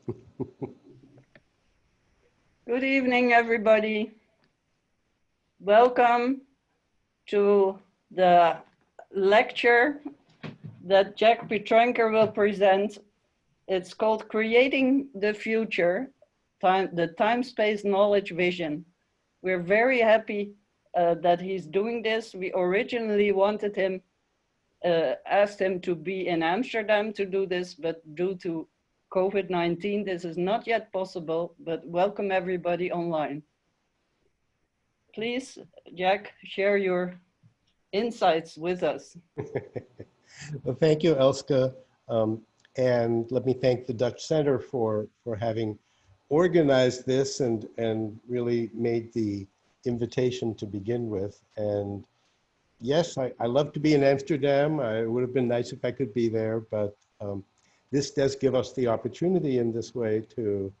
Good evening, everybody. Welcome to the lecture that Jack Petranker will present. It's called Creating the Future, the Time-Space Knowledge Vision. We're very happy that he's doing this. We originally wanted him, asked him to be in Amsterdam to do this, but due to COVID-19, this is not yet possible, but welcome everybody online. Please, Jack, share your insights with us. Well, thank you, Elske. And let me thank the Dutch Center for having organized this and really made the invitation to begin with. And yes, I love to be in Amsterdam. It would have been nice if I could be there, but this does give us the opportunity in this way to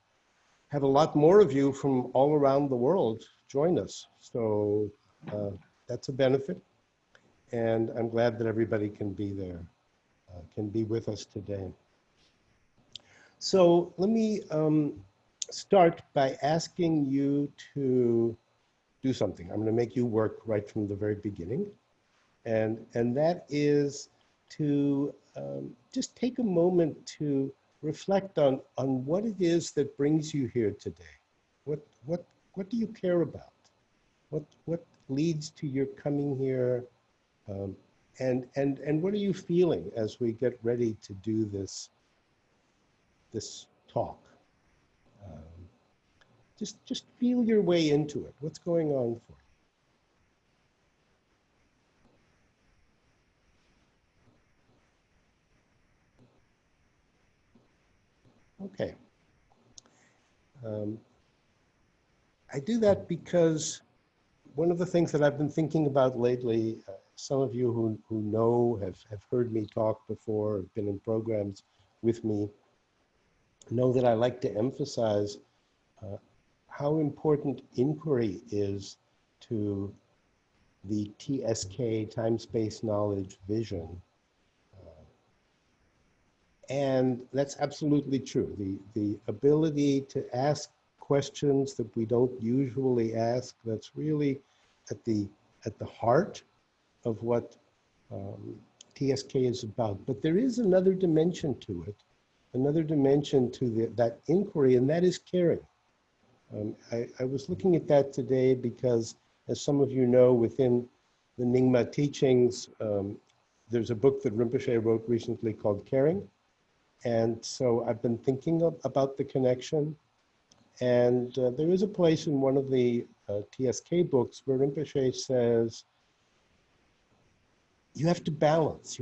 have a lot more of you from all around the world join us. So that's a benefit. And I'm glad that everybody can be there, can be with us today. So let me start by asking you to do something. I'm going to make you work right from the very beginning. And that is to just take a moment to reflect on what it is that brings you here today. What do you care about? What leads to your coming here? And what are you feeling as we get ready to do this talk? Just feel your way into it. What's going on for you? Okay. I do that because one of the things that I've been thinking about lately, some of you who know, have heard me talk before, have been in programs with me, know that I like to emphasize how important inquiry is to the TSK, time, space, knowledge, vision. And that's absolutely true. The ability to ask questions that we don't usually ask, that's really at the heart of what TSK is about. But there is another dimension to it, another dimension to that inquiry, and that is caring. I was looking at that today because, as some of you know, within the Nyingma teachings, there's a book that Rinpoche wrote recently called Caring. And so I've been thinking about the connection. And there is a place in one of the TSK books where Rinpoche says, you have to balance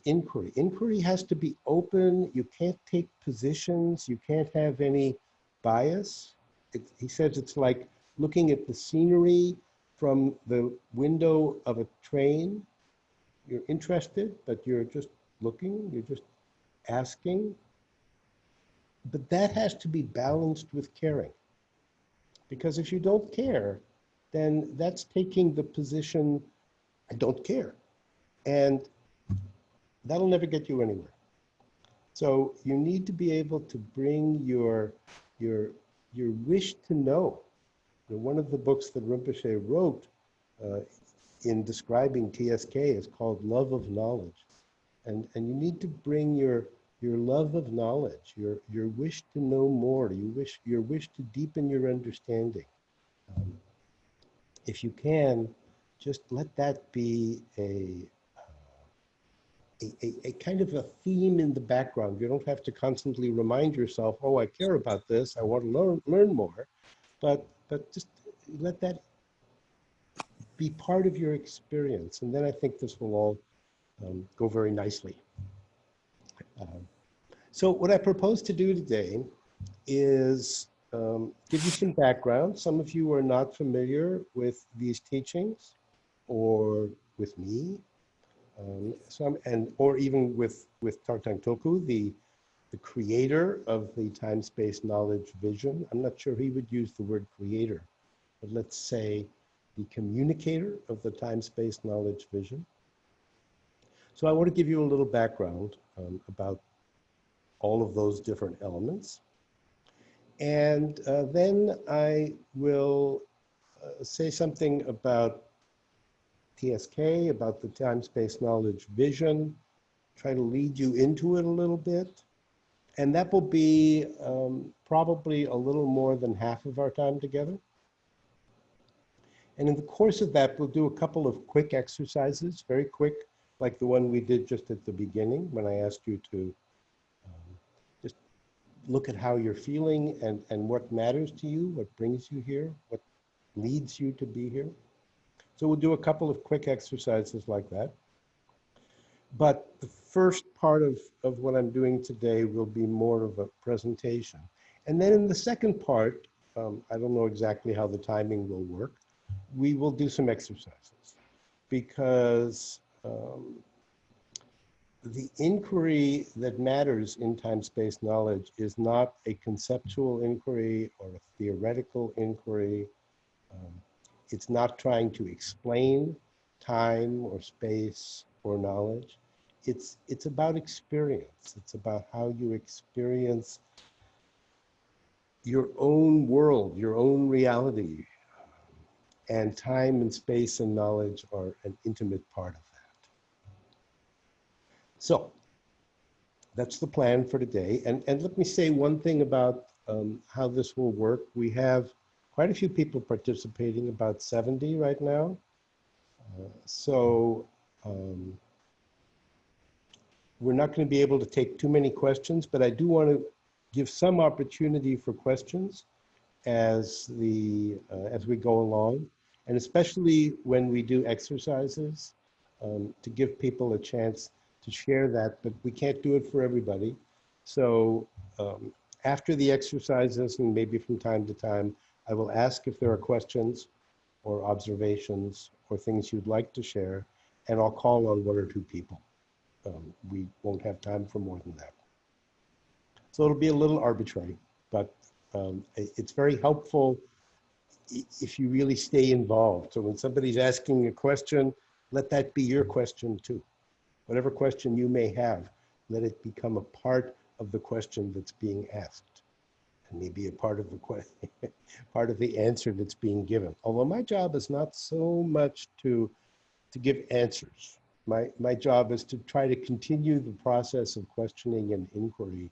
inquiry. Inquiry has to be open. You can't take positions. You can't have any bias. He says it's like looking at the scenery from the window of a train. You're interested, but you're just looking, you're just asking. But that has to be balanced with caring. Because if you don't care, then that's taking the position, I don't care. And that'll never get you anywhere. So you need to be able to bring your wish to know. One of the books that Rinpoche wrote in describing TSK is called Love of Knowledge. And you need to bring your love of knowledge, your wish to know more, your wish to deepen your understanding. If you can, just let that be a kind of a theme in the background. You don't have to constantly remind yourself, oh, I care about this, I want to learn more, but just let that be part of your experience. And then I think this will all go very nicely. So what I propose to do today is give you some background. Some of you are not familiar with these teachings or with me, or even with Tarthang Tulku, the creator of the time-space knowledge vision. I'm not sure he would use the word creator, but let's say the communicator of the time-space knowledge vision. So I want to give you a little background about all of those different elements. And then I will say something about TSK, about the time-space knowledge vision, try to lead you into it a little bit. And that will be probably a little more than half of our time together. And in the course of that, we'll do a couple of quick exercises, very quick, like the one we did just at the beginning when I asked you to just look at how you're feeling and what matters to you, what brings you here, what leads you to be here. So we'll do a couple of quick exercises like that. But the first part of what I'm doing today will be more of a presentation. And then in the second part, I don't know exactly how the timing will work, we will do some exercises because the inquiry that matters in time-space knowledge is not a conceptual inquiry or a theoretical inquiry. It's not trying to explain time or space or knowledge. It's about experience. It's about how you experience your own world, your own reality. And time and space and knowledge are an intimate part of that. So that's the plan for today. And let me say one thing about how this will work. We have quite a few people participating, about 70 right now. We're not going to be able to take too many questions, but I do want to give some opportunity for questions as we go along, and especially when we do exercises, to give people a chance to share that, but we can't do it for everybody. So after the exercises, and maybe from time to time, I will ask if there are questions or observations or things you'd like to share, and I'll call on one or two people. We won't have time for more than that. So it'll be a little arbitrary, but it's very helpful if you really stay involved. So when somebody's asking a question, let that be your question too. Whatever question you may have, let it become a part of the question that's being asked, and maybe a part of the question, part of the answer that's being given. Although my job is not so much to give answers. My job is to try to continue the process of questioning and inquiry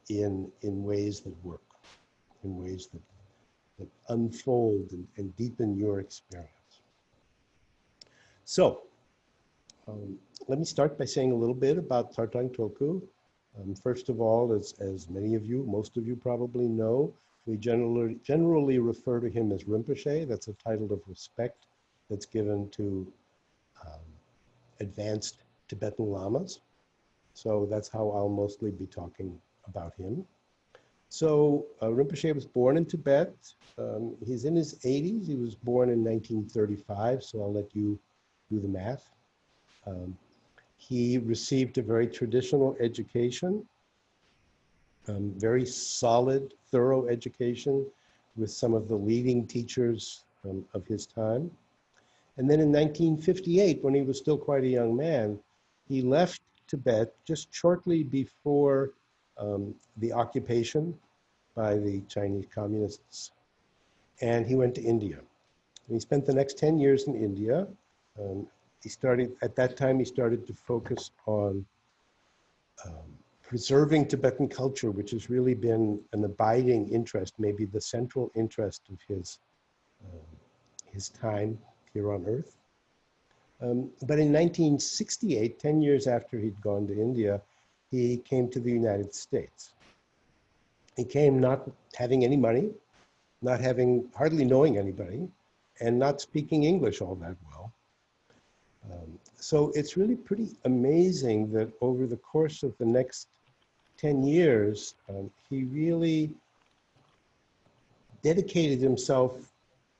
in ways that work, in ways that unfold and deepen your experience. So let me start by saying a little bit about Tarthang Tulku. First of all, as many of you, most of you probably know, we generally refer to him as Rinpoche. That's a title of respect that's given to advanced Tibetan lamas. So that's how I'll mostly be talking about him. So Rinpoche was born in Tibet. He's in his 80s. He was born in 1935, so I'll let you do the math. He received a very traditional education, very solid, thorough education with some of the leading teachers of his time. And then in 1958, when he was still quite a young man, he left Tibet just shortly before the occupation by the Chinese communists. And he went to India. And he spent the next 10 years in India. At that time, he started to focus on preserving Tibetan culture, which has really been an abiding interest, maybe the central interest of his time here on Earth. But in 1968, 10 years after he'd gone to India, he came to the United States. He came not having any money, hardly knowing anybody, and not speaking English all that well. So it's really pretty amazing that over the course of the next 10 years, he really dedicated himself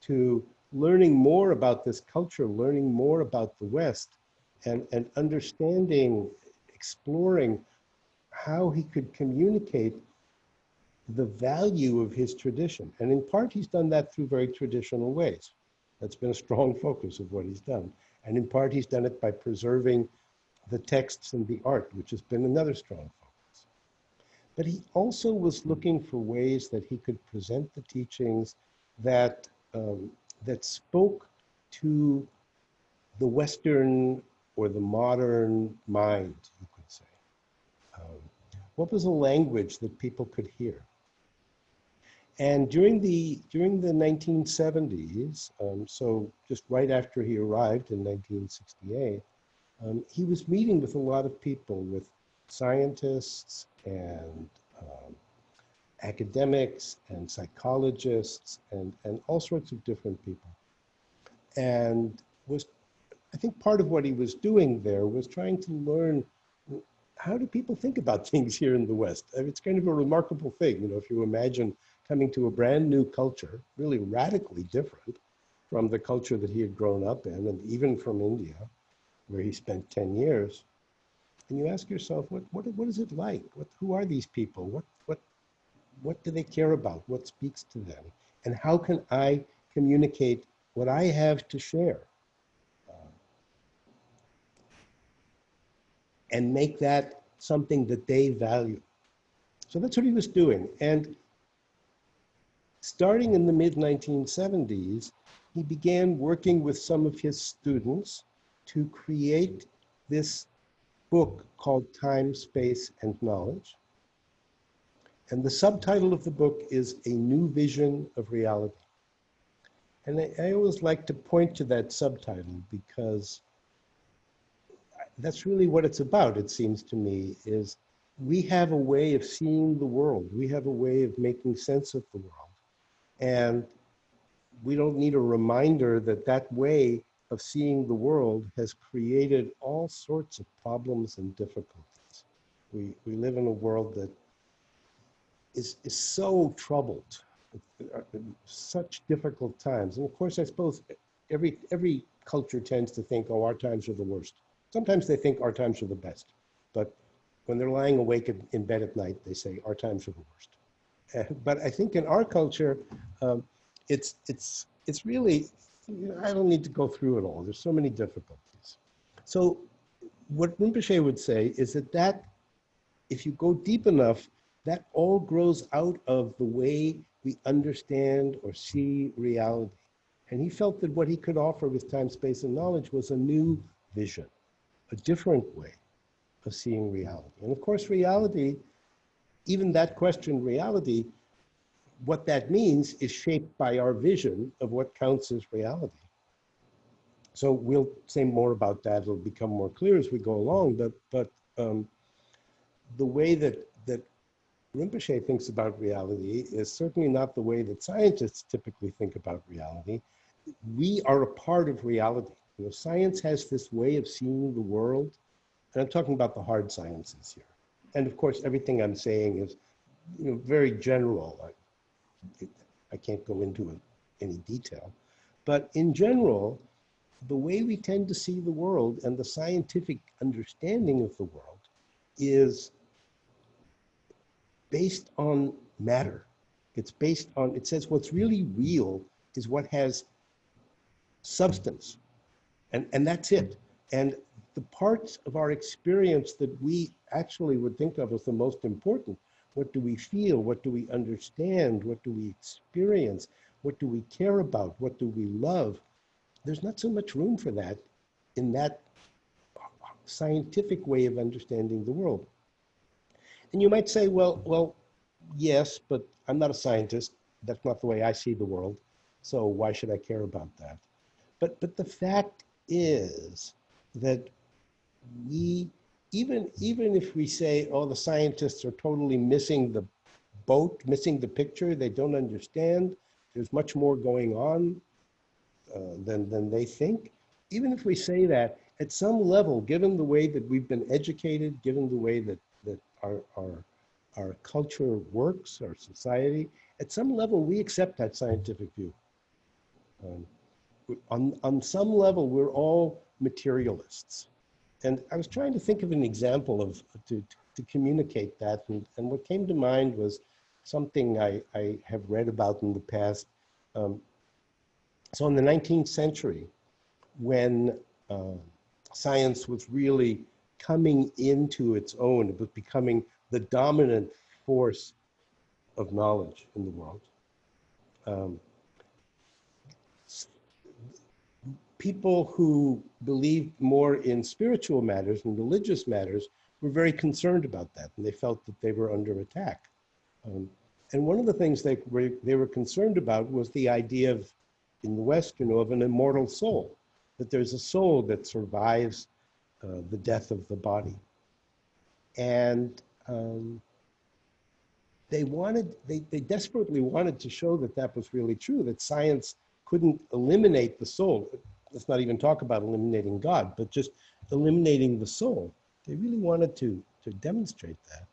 to learning more about this culture, learning more about the West, and understanding, exploring how he could communicate the value of his tradition. And in part, he's done that through very traditional ways. That's been a strong focus of what he's done. And in part, he's done it by preserving the texts and the art, which has been another strong focus. but he also was looking for ways that he could present the teachings that, that spoke to the Western or the modern mind, you could say. What was a language that people could hear? And during the 1970s, so just right after he arrived in 1968, he was meeting with a lot of people, with scientists and academics and psychologists and all sorts of different people. And was, I think part of what he was doing there was trying to learn, how do people think about things here in the West? I mean, it's kind of a remarkable thing, you know, if you imagine coming to a brand new culture, really radically different from the culture that he had grown up in, and even from India, where he spent 10 years. And you ask yourself, what is it like? Who are these people? What do they care about? What speaks to them? And how can I communicate what I have to share? And make that something that they value. So that's what he was doing. And starting in the mid-1970s, he began working with some of his students to create this book called Time, Space, and Knowledge. And the subtitle of the book is A New Vision of Reality. And I always like to point to that subtitle because that's really what it's about, it seems to me, is we have a way of seeing the world. We have a way of making sense of the world. And we don't need a reminder that that way of seeing the world has created all sorts of problems and difficulties. We live in a world that is so troubled, such difficult times. And of course, I suppose every culture tends to think, oh, our times are the worst. Sometimes they think our times are the best. But when they're lying awake in bed at night, they say our times are the worst. But I think in our culture, it's really, you know, I don't need to go through it all. There's so many difficulties. So what Rinpoche would say is that if you go deep enough, that all grows out of the way we understand or see reality. And he felt that what he could offer with time, space, and knowledge was a new vision, a different way of seeing reality. And of course, reality, even that question, reality, what that means is shaped by our vision of what counts as reality. So we'll say more about that. It'll become more clear as we go along. But the way that Rinpoche thinks about reality is certainly not the way that scientists typically think about reality. We are a part of reality. You know, science has this way of seeing the world, and I'm talking about the hard sciences here. And of course, everything I'm saying is, you know, very general. I can't go into any detail. But in general, the way we tend to see the world and the scientific understanding of the world is based on matter. It's based on, it says what's really real is what has substance. And that's it. And the parts of our experience that we actually would think of as the most important, what do we feel? What do we understand? What do we experience? What do we care about? What do we love? There's not so much room for that in that scientific way of understanding the world. And you might say, well, yes, but I'm not a scientist. That's not the way I see the world. So why should I care about that? But the fact is that we, even if we say, oh, the scientists are totally missing the boat, missing the picture, they don't understand, there's much more going on than they think. Even if we say that, at some level, given the way that we've been educated, given the way that our culture works, our society, at some level, we accept that scientific view. On some level, we're all materialists. And I was trying to think of an example to communicate that. And what came to mind was something I have read about in the past. So in the 19th century, when science was really coming into its own, it was becoming the dominant force of knowledge in the world. Um, People who believed more in spiritual matters and religious matters were very concerned about that, and they felt that they were under attack. And one of the things they were concerned about was the idea of, in the West, of an immortal soul, that there's a soul that survives the death of the body. And they desperately wanted to show that that was really true, that science couldn't eliminate the soul. Let's not even talk about eliminating God, but just eliminating the soul. They really wanted to demonstrate that.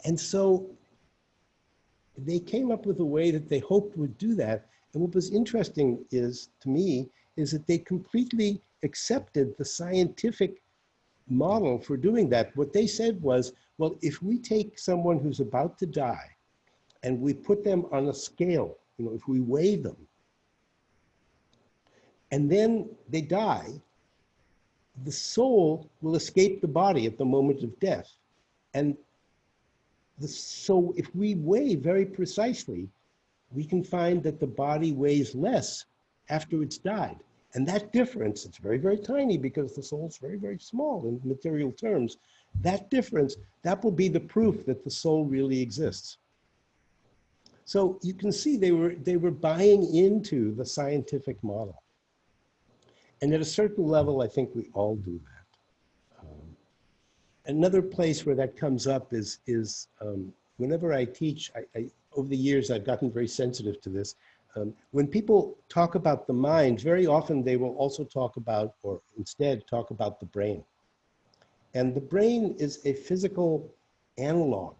And so they came up with a way that they hoped would do that. And what was interesting is, to me, is that they completely accepted the scientific model for doing that. What they said was, well, if we take someone who's about to die and we put them on a scale, if we weigh them, and then they die, the soul will escape the body at the moment of death. And so if we weigh very precisely, we can find that the body weighs less after it's died. And that difference, it's very, very tiny because the soul's very, very small in material terms. That difference, that will be the proof that the soul really exists. So you can see they were buying into the scientific model. And at a certain level, I think we all do that. Another place where that comes up is whenever I teach, over the years, I've gotten very sensitive to this. When people talk about the mind, very often they will also talk about, or instead talk about the brain. And the brain is a physical analog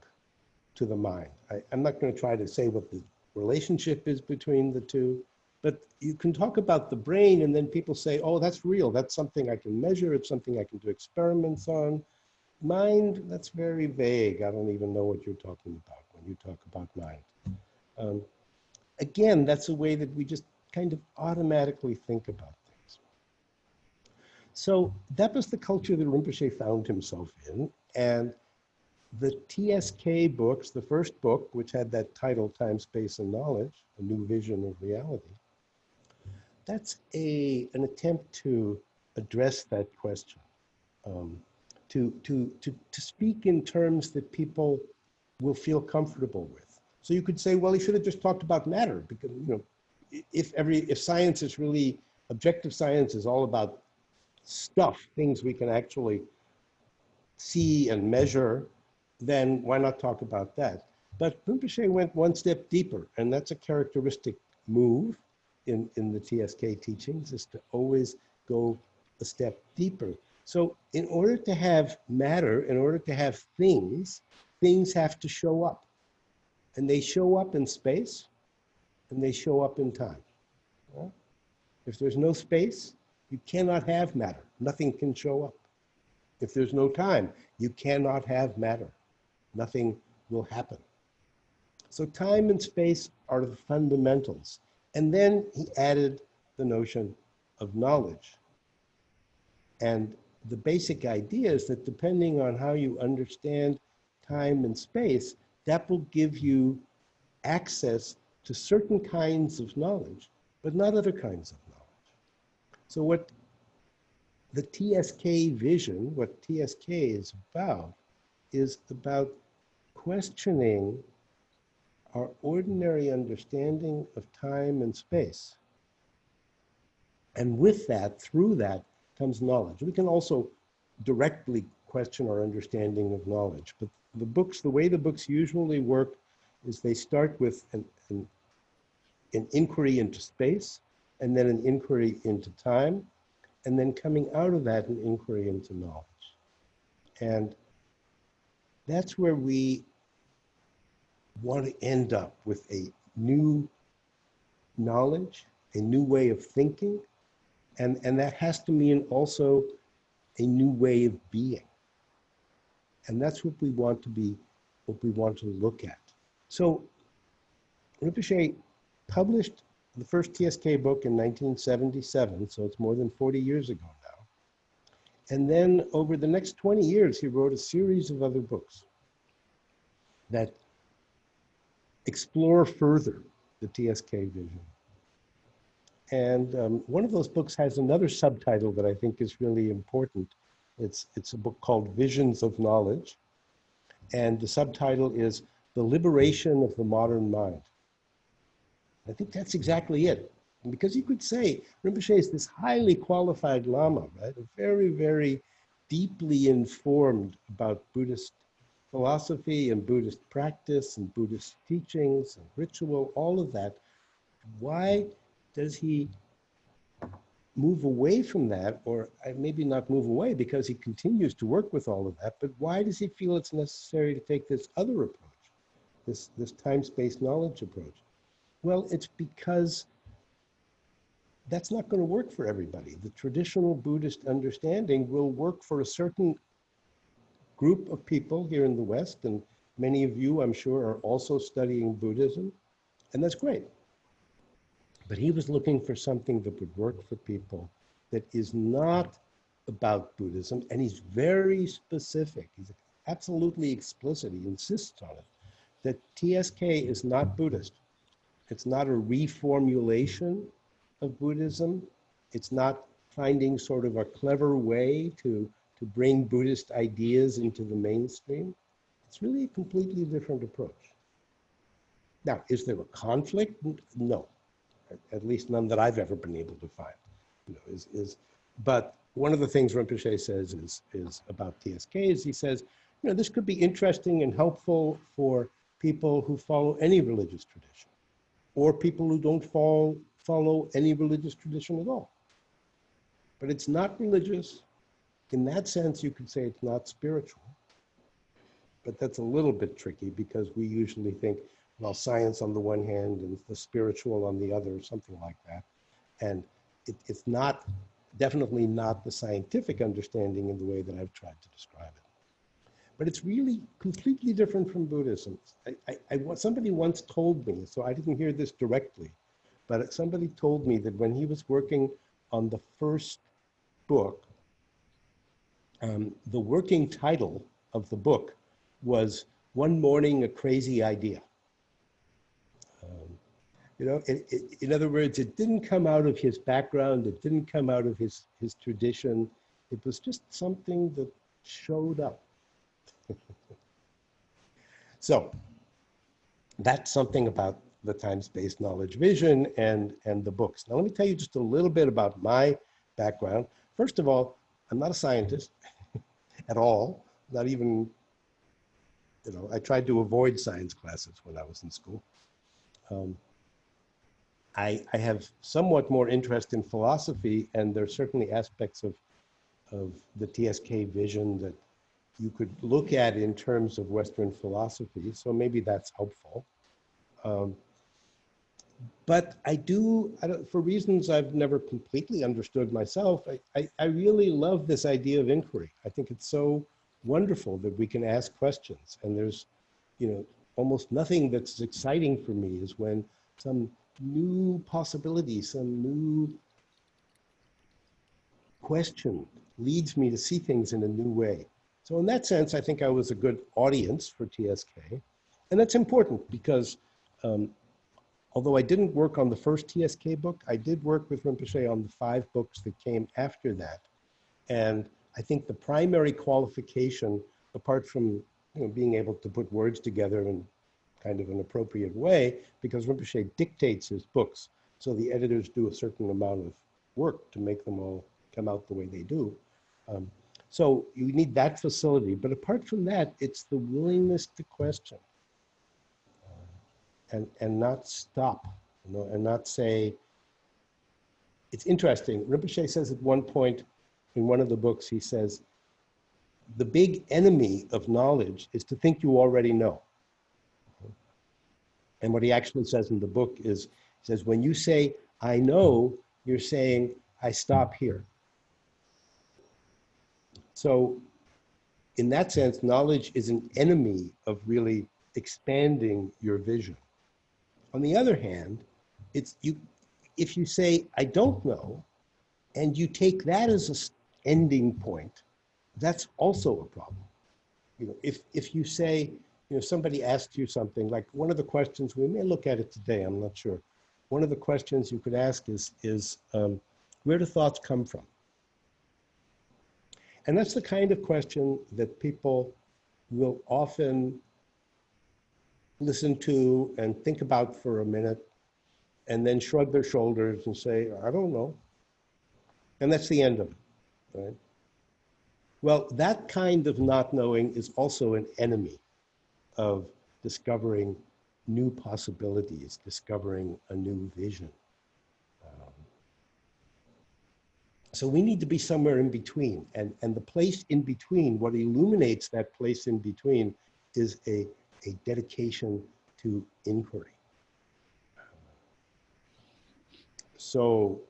to the mind. I'm not going to try to say what the relationship is between the two, but you can talk about the brain and then people say, oh, that's real. That's something I can measure. It's something I can do experiments on. Mind, that's very vague. I don't even know what you're talking about when you talk about mind. Again, that's a way that we just kind of automatically think about things. So that was the culture that Rinpoche found himself in. And the TSK books, the first book, which had that title, Time, Space, and Knowledge, A New Vision of Reality, that's an attempt to address that question, to speak in terms that people will feel comfortable with. So you could say, well, he should have just talked about matter, because if science is really, objective science is all about stuff, things we can actually see and measure, then why not talk about that? But Rinpoche went one step deeper, and that's a characteristic move in the TSK teachings, is to always go a step deeper. So in order to have matter, in order to have things have to show up. And they show up in space, and they show up in time. Well, if there's no space, you cannot have matter. Nothing can show up. If there's no time, you cannot have matter. Nothing will happen. So time and space are the fundamentals. And then he added the notion of knowledge. And the basic idea is that depending on how you understand time and space, that will give you access to certain kinds of knowledge, but not other kinds of knowledge. So what the TSK vision, what TSK is about questioning our ordinary understanding of time and space. And with that, through that, comes knowledge. We can also directly question our understanding of knowledge, but the way the books usually work is they start with an inquiry into space, and then an inquiry into time, and then coming out of that, an inquiry into knowledge. And that's where we want to end up, with a new knowledge, a new way of thinking, and that has to mean also a new way of being. And that's what we want to be, what we want to look at. So Rinpoche published the first TSK book in 1977, so it's more than 40 years ago now. And then over the next 20 years, he wrote a series of other books. that explore further the TSK vision. And one of those books has another subtitle that I think is really important. It's a book called Visions of Knowledge. And the subtitle is The Liberation of the Modern Mind. I think that's exactly it. Because you could say Rinpoche is this highly qualified Lama, right? Very, very deeply informed about Buddhist philosophy and Buddhist practice and Buddhist teachings and ritual, all of that. Why does he move away from that, or maybe not move away because he continues to work with all of that, but why does he feel it's necessary to take this other approach, this time-space knowledge approach? Well, it's because that's not going to work for everybody. The traditional Buddhist understanding will work for a certain group of people here in the West, and many of you, I'm sure, are also studying Buddhism, and that's great. But he was looking for something that would work for people that is not about Buddhism, and he's very specific. He's absolutely explicit. He insists on it, that TSK is not Buddhist. It's not a reformulation of Buddhism. It's not finding sort of a clever way to bring Buddhist ideas into the mainstream. It's really a completely different approach. Now, is there a conflict? No. At least none that I've ever been able to find. But one of the things Rinpoche says is about TSK is he says, this could be interesting and helpful for people who follow any religious tradition, or people who don't follow any religious tradition at all. But it's not religious. In that sense, you could say it's not spiritual. But that's a little bit tricky because we usually think, well, science on the one hand and the spiritual on the other, something like that. And it's not, definitely not the scientific understanding in the way that I've tried to describe it. But it's really completely different from Buddhism. Somebody once told me, so I didn't hear this directly, but somebody told me that when he was working on the first book, the working title of the book was One Morning, a Crazy Idea. In other words, it didn't come out of his background. It didn't come out of his tradition. It was just something that showed up. So that's something about the time-space knowledge vision and the books. Now, let me tell you just a little bit about my background. First of all, I'm not a scientist at all, not even, I tried to avoid science classes when I was in school. I have somewhat more interest in philosophy, and there are certainly aspects of the TSK vision that you could look at in terms of Western philosophy, so maybe that's helpful. But for reasons I've never completely understood myself, I really love this idea of inquiry. I think it's so wonderful that we can ask questions, and there's, almost nothing that's exciting for me is when some new possibility, some new question leads me to see things in a new way. So in that sense, I think I was a good audience for TSK. And that's important because although I didn't work on the first TSK book, I did work with Rinpoche on the 5 books that came after that. And I think the primary qualification, apart from being able to put words together in kind of an appropriate way, because Rinpoche dictates his books, so the editors do a certain amount of work to make them all come out the way they do. So you need that facility, but apart from that, it's the willingness to question and not stop, and not say. It's interesting. Rinpoche says at one point in one of the books, he says, the big enemy of knowledge is to think you already know. And what he actually says in the book is, he says, when you say, I know, you're saying, I stop here. So in that sense, knowledge is an enemy of really expanding your vision. On the other hand, if you say, I don't know, and you take that as an ending point, that's also a problem. If you say, somebody asks you something, like one of the questions, we may look at it today, I'm not sure. One of the questions you could ask is where do thoughts come from? And that's the kind of question that people will often listen to and think about for a minute and then shrug their shoulders and say, I don't know. And that's the end of it, right? Well, that kind of not knowing is also an enemy of discovering new possibilities, discovering a new vision. So we need to be somewhere in between. And the place in between, what illuminates that place in between is a dedication to inquiry. So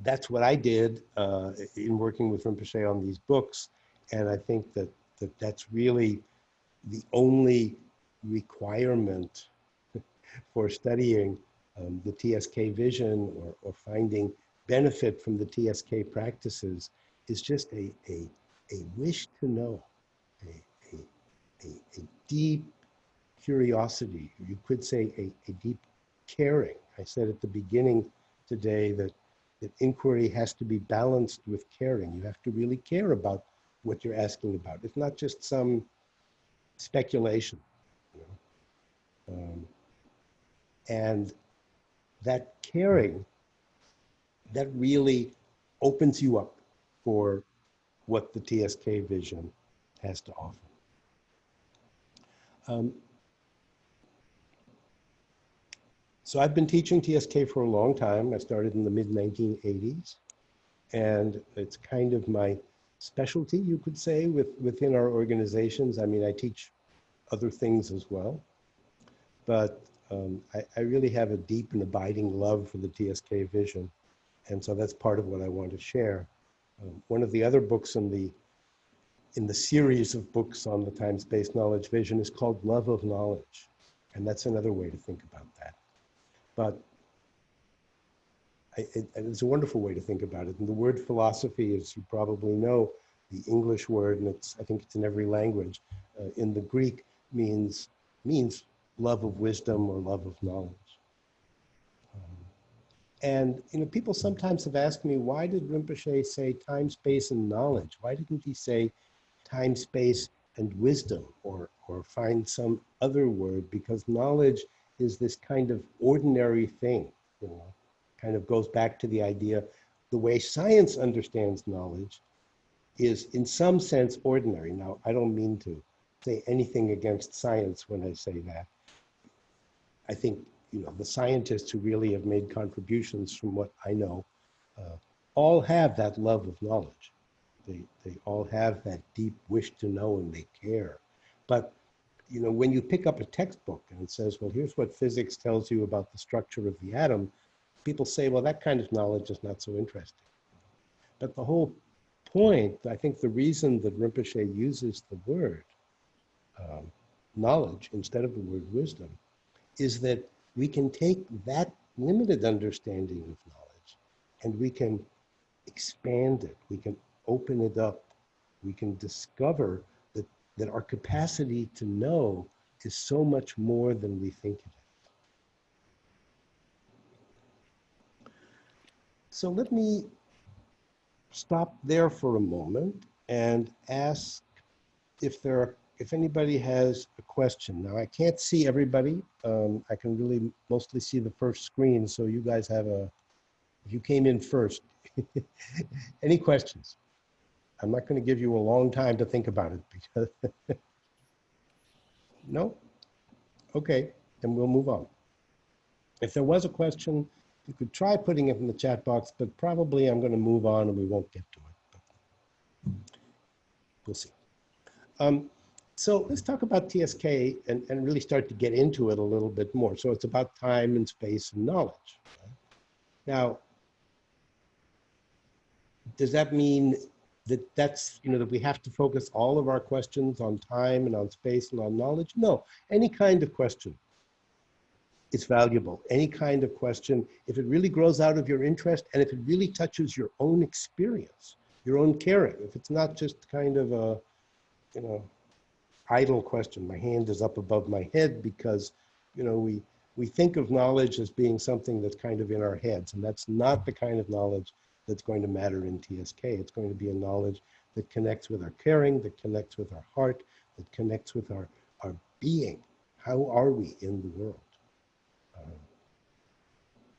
that's what I did in working with Rinpoche on these books. And I think that's really the only requirement for studying the TSK vision or finding benefit from the TSK practices is just a wish to know, a deep curiosity. You could say a deep caring. I said at the beginning today that inquiry has to be balanced with caring. You have to really care about what you're asking about. It's not just some speculation. And that caring, that really opens you up for what the TSK vision has to offer. So I've been teaching TSK for a long time. I started in the mid-1980s, and it's kind of my specialty, you could say, within our organizations. I mean, I teach other things as well, but I really have a deep and abiding love for the TSK vision. And so that's part of what I want to share. One of the other books in the series of books on the time-space knowledge vision is called Love of Knowledge. And that's another way to think about that. But it's a wonderful way to think about it. And the word philosophy, as you probably know, the English word, and I think it's in every language, in the Greek means love of wisdom or love of knowledge. And people sometimes have asked me, why did Rinpoche say time, space, and knowledge? Why didn't he say time, space, and wisdom, or find some other word? Because knowledge is this kind of ordinary thing, kind of goes back to the idea, the way science understands knowledge is in some sense ordinary. Now, I don't mean to say anything against science when I say that. I think, the scientists who really have made contributions from what I know, all have that love of knowledge. They all have that deep wish to know, and they care. But, when you pick up a textbook and it says, well, here's what physics tells you about the structure of the atom, people say, well, that kind of knowledge is not so interesting. But the whole point, I think the reason that Rinpoche uses the word knowledge instead of the word wisdom is that we can take that limited understanding of knowledge and we can expand it, we can open it up, we can discover that our capacity to know is so much more than we think it is. So let me stop there for a moment and ask if anybody has a question. Now, I can't see everybody. I can really mostly see the first screen, so you guys have if you came in first. Any questions? I'm not going to give you a long time to think about it because no? Okay, then we'll move on. If there was a question, you could try putting it in the chat box, but probably I'm going to move on and we won't get to it. But we'll see. So let's talk about TSK and really start to get into it a little bit more. So it's about time and space and knowledge. Right? Now, does that mean that we have to focus all of our questions on time and on space and on knowledge? No, any kind of question is valuable. Any kind of question, if it really grows out of your interest and if it really touches your own experience, your own caring, if it's not just kind of a, idle question. My hand is up above my head because, you know, we think of knowledge as being something that's kind of in our heads, and that's not the kind of knowledge that's going to matter in TSK. It's going to be a knowledge that connects with our caring, that connects with our heart, that connects with our being. How are we in the world?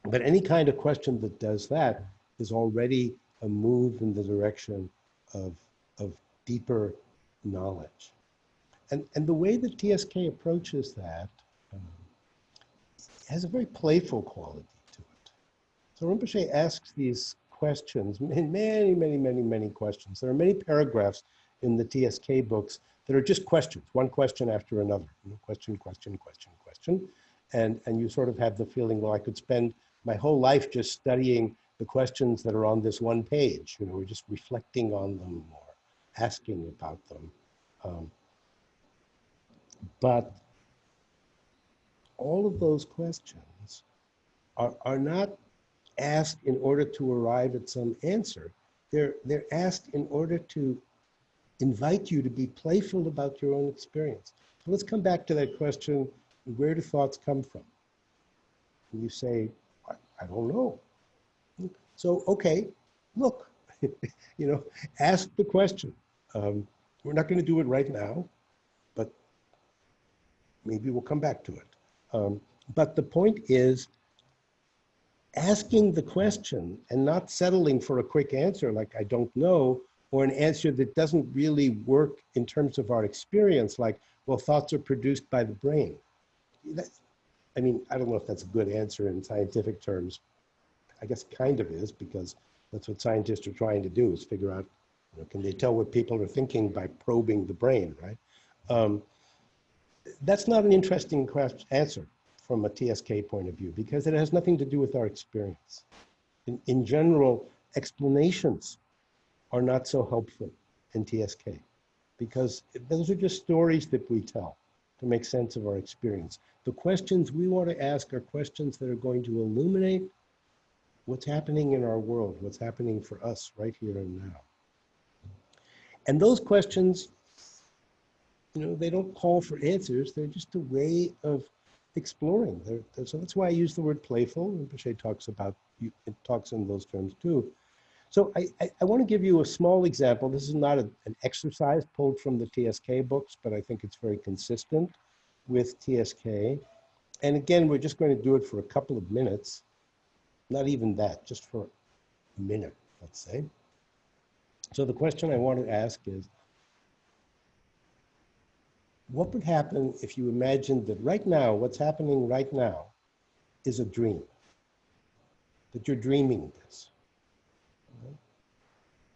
But any kind of question that does that is already a move in the direction of deeper knowledge. And the way that TSK approaches that has a very playful quality to it. So Rinpoche asks these questions, many questions. There are many paragraphs in the TSK books that are just questions, one question after another. You know, question. And you sort of have the feeling, well, I could spend my whole life just studying the questions that are on this one page. You know, we're just reflecting on them or asking about them. But all of those questions are not asked in order to arrive at some answer. They're asked in order to invite you to be playful about your own experience. So let's come back to that question, where do thoughts come from? And you say, I don't know. So, okay, look, you know, ask the question. We're not going to do it right now, but maybe we'll come back to it. But the point is asking the question and not settling for a quick answer like I don't know, or an answer that doesn't really work in terms of our experience, like, well, thoughts are produced by the brain. I mean, I don't know if that's a good answer in scientific terms. I guess kind of is, because that's what scientists are trying to do, is figure out, you know, can they tell what people are thinking by probing the brain, right? That's not an interesting answer from a TSK point of view, because it has nothing to do with our experience. In general, explanations are not so helpful in TSK, because those are just stories that we tell to make sense of our experience. The questions we want to ask are questions that are going to illuminate what's happening in our world, what's happening for us right here and now. And those questions, you know, they don't call for answers. They're just a way of exploring. So that's why I use the word playful. Rinpoche talks in those terms too. So I want to give you a small example. This is not an exercise pulled from the TSK books, but I think it's very consistent with TSK. And again, we're just going to do it for a couple of minutes. Not even that, just for a minute, let's say. So the question I want to ask is, what would happen if you imagined that right now, what's happening right now is a dream, that you're dreaming this? Okay?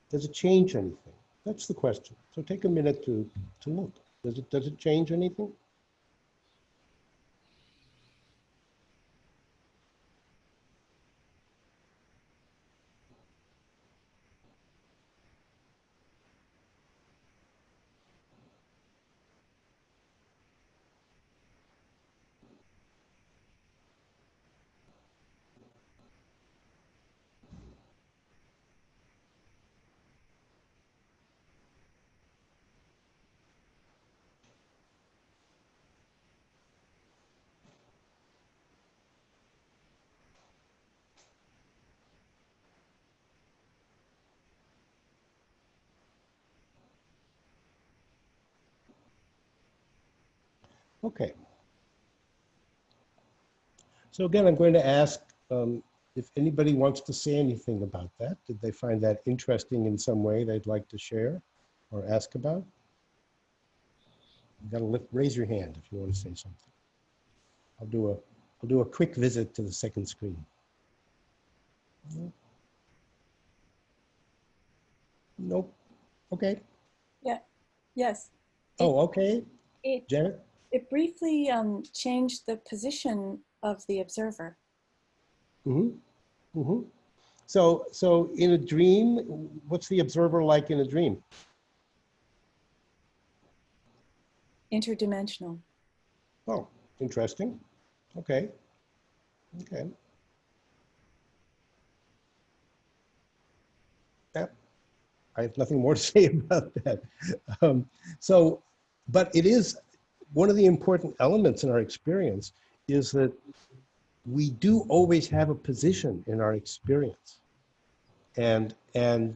Does it change anything? That's the question. So take a minute to look. Does it change anything? Okay. So again, I'm going to ask if anybody wants to say anything about that. Did they find that interesting in some way they'd like to share or ask about? You got to raise your hand if you want to say something. I'll do a quick visit to the second screen. Nope. Okay. Yeah. Yes. Oh, okay. Janet? It briefly changed the position of the observer. Mm-hmm. Mm-hmm. So in a dream, what's the observer like in a dream? Interdimensional. Oh, interesting. Okay. Okay. Yeah, I have nothing more to say about that. So But it is one of the important elements in our experience is that we do always have a position in our experience. And in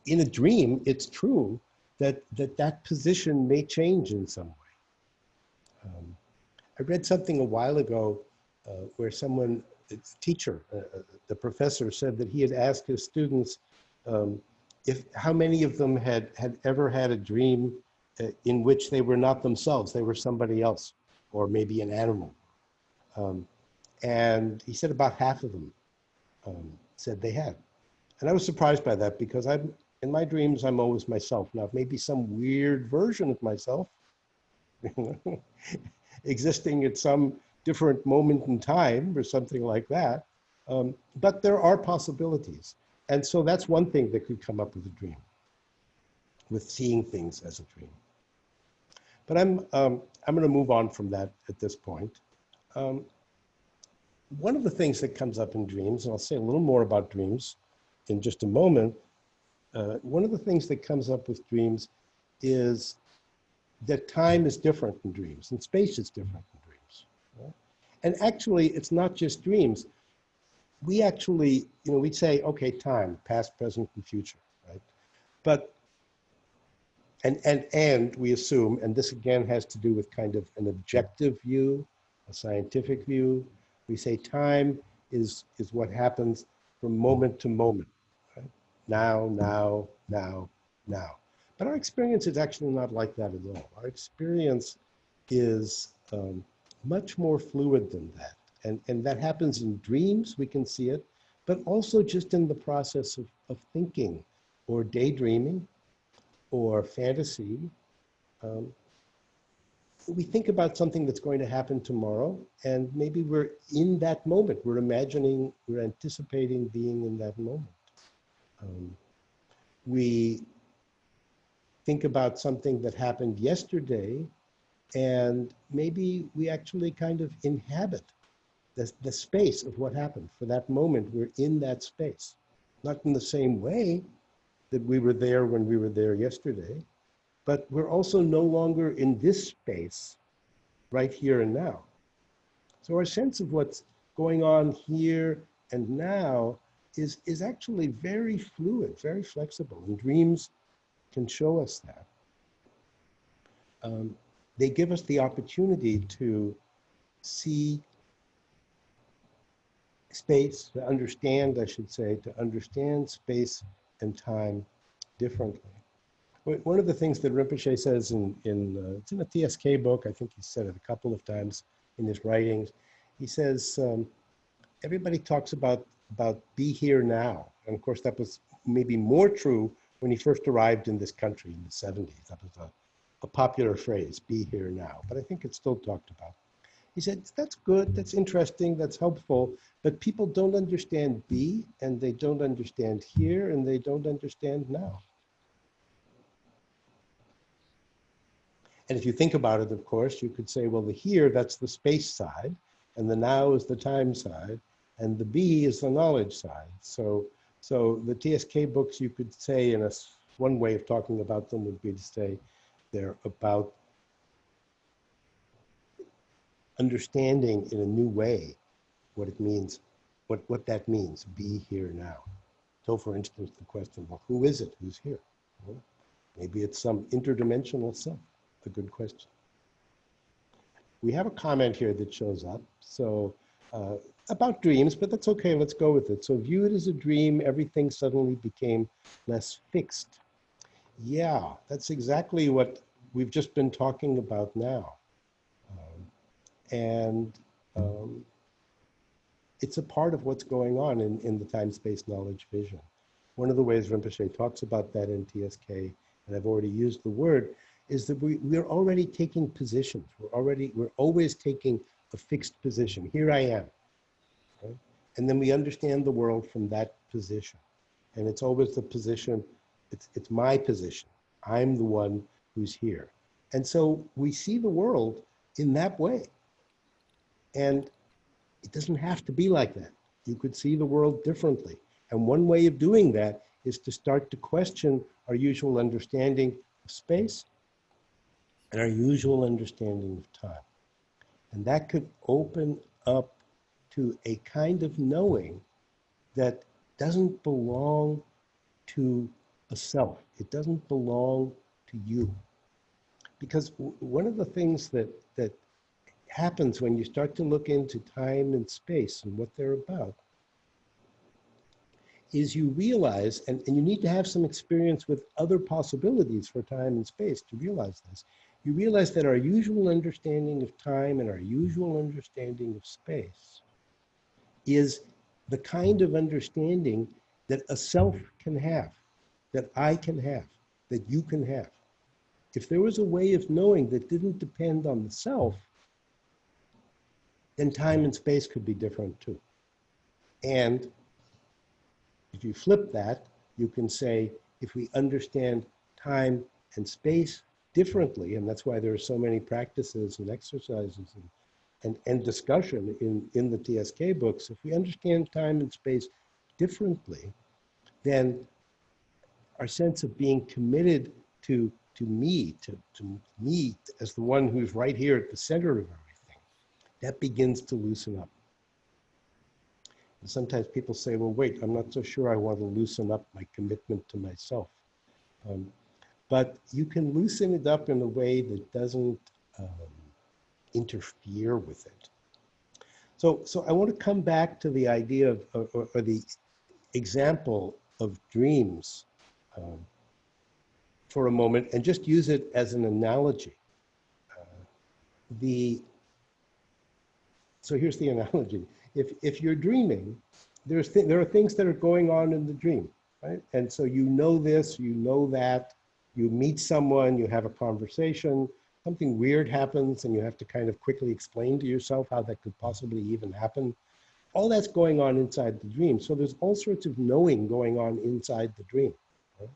a dream, it's true that that position may change in some way. I read something a while ago where someone, the teacher, the professor said that he had asked his students how many of them had ever had a dream in which they were not themselves, they were somebody else, or maybe an animal. And he said about half of them said they had. And I was surprised by that because in my dreams, I'm always myself. Now, maybe some weird version of myself existing at some different moment in time or something like that. But there are possibilities. And so that's one thing that could come up with a dream, with seeing things as a dream. But I'm going to move on from that at this point. One of the things that comes up in dreams, and I'll say a little more about dreams in just a moment, one of the things that comes up with dreams is that time is different in dreams and space is different in dreams. Right? And actually, it's not just dreams. We actually, we'd say, okay, time, past, present, and future, right? But, and we assume, and this again has to do with kind of an objective view, a scientific view, we say time is what happens from moment to moment, right? Now, now, now, now. But our experience is actually not like that at all. Our experience is much more fluid than that. And that happens in dreams, we can see it, but also just in the process of thinking or daydreaming or fantasy. We think about something that's going to happen tomorrow, and maybe we're in that moment. We're imagining, we're anticipating being in that moment. We think about something that happened yesterday, and maybe we actually kind of inhabit the space of what happened. For that moment, we're in that space. Not in the same way that we were there when we were there yesterday, but we're also no longer in this space right here and now. So our sense of what's going on here and now is actually very fluid, very flexible, and dreams can show us that. They give us the opportunity to see space, to understand, I should say, to understand space and time differently. One of the things that Rinpoche says it's in a TSK book, I think he said it a couple of times in his writings, he says, everybody talks about be here now. And of course, that was maybe more true when he first arrived in this country in the 70s. That was a popular phrase, be here now. But I think it's still talked about. He said, that's good, that's interesting, that's helpful, but people don't understand be, and they don't understand here, and they don't understand now. And if you think about it, of course, you could say, well, the here, that's the space side, and the now is the time side, and the be is the knowledge side. So the TSK books, you could say, one way of talking about them would be to say they're about understanding in a new way what it means, what that means, be here now. So for instance, the question, well, who is it who's here? Well, maybe it's some interdimensional self. A good question. We have a comment here that shows up. So about dreams, but that's okay, let's go with it. So viewed as a dream, everything suddenly became less fixed. Yeah, that's exactly what we've just been talking about now. It's a part of what's going on in the time-space knowledge vision. One of the ways Rinpoche talks about that in TSK, and I've already used the word, is that we're already taking positions. We're always taking a fixed position. Here I am. Right? And then we understand the world from that position. And it's always the position, it's my position. I'm the one who's here. And so we see the world in that way. And it doesn't have to be like that. You could see the world differently. And one way of doing that is to start to question our usual understanding of space and our usual understanding of time. And that could open up to a kind of knowing that doesn't belong to a self. It doesn't belong to you. Because one of the things that happens when you start to look into time and space and what they're about is you realize, and you need to have some experience with other possibilities for time and space to realize this, you realize that our usual understanding of time and our usual understanding of space is the kind of understanding that a self can have, that I can have, that you can have. If there was a way of knowing that didn't depend on the self, then time and space could be different too. And if you flip that, you can say, if we understand time and space differently, and that's why there are so many practices and exercises and discussion in the TSK books, if we understand time and space differently, then our sense of being committed to me as the one who's right here at the center of everything, that begins to loosen up. And sometimes people say, well, wait, I'm not so sure I want to loosen up my commitment to myself. But you can loosen it up in a way that doesn't interfere with it. So I want to come back to the idea of, or the example of dreams for a moment and just use it as an analogy. So here's the analogy. If you're dreaming, there are things that are going on in the dream, right? And so you know this, you know that, you meet someone, you have a conversation, something weird happens and you have to kind of quickly explain to yourself how that could possibly even happen. All that's going on inside the dream. So there's all sorts of knowing going on inside the dream. Right?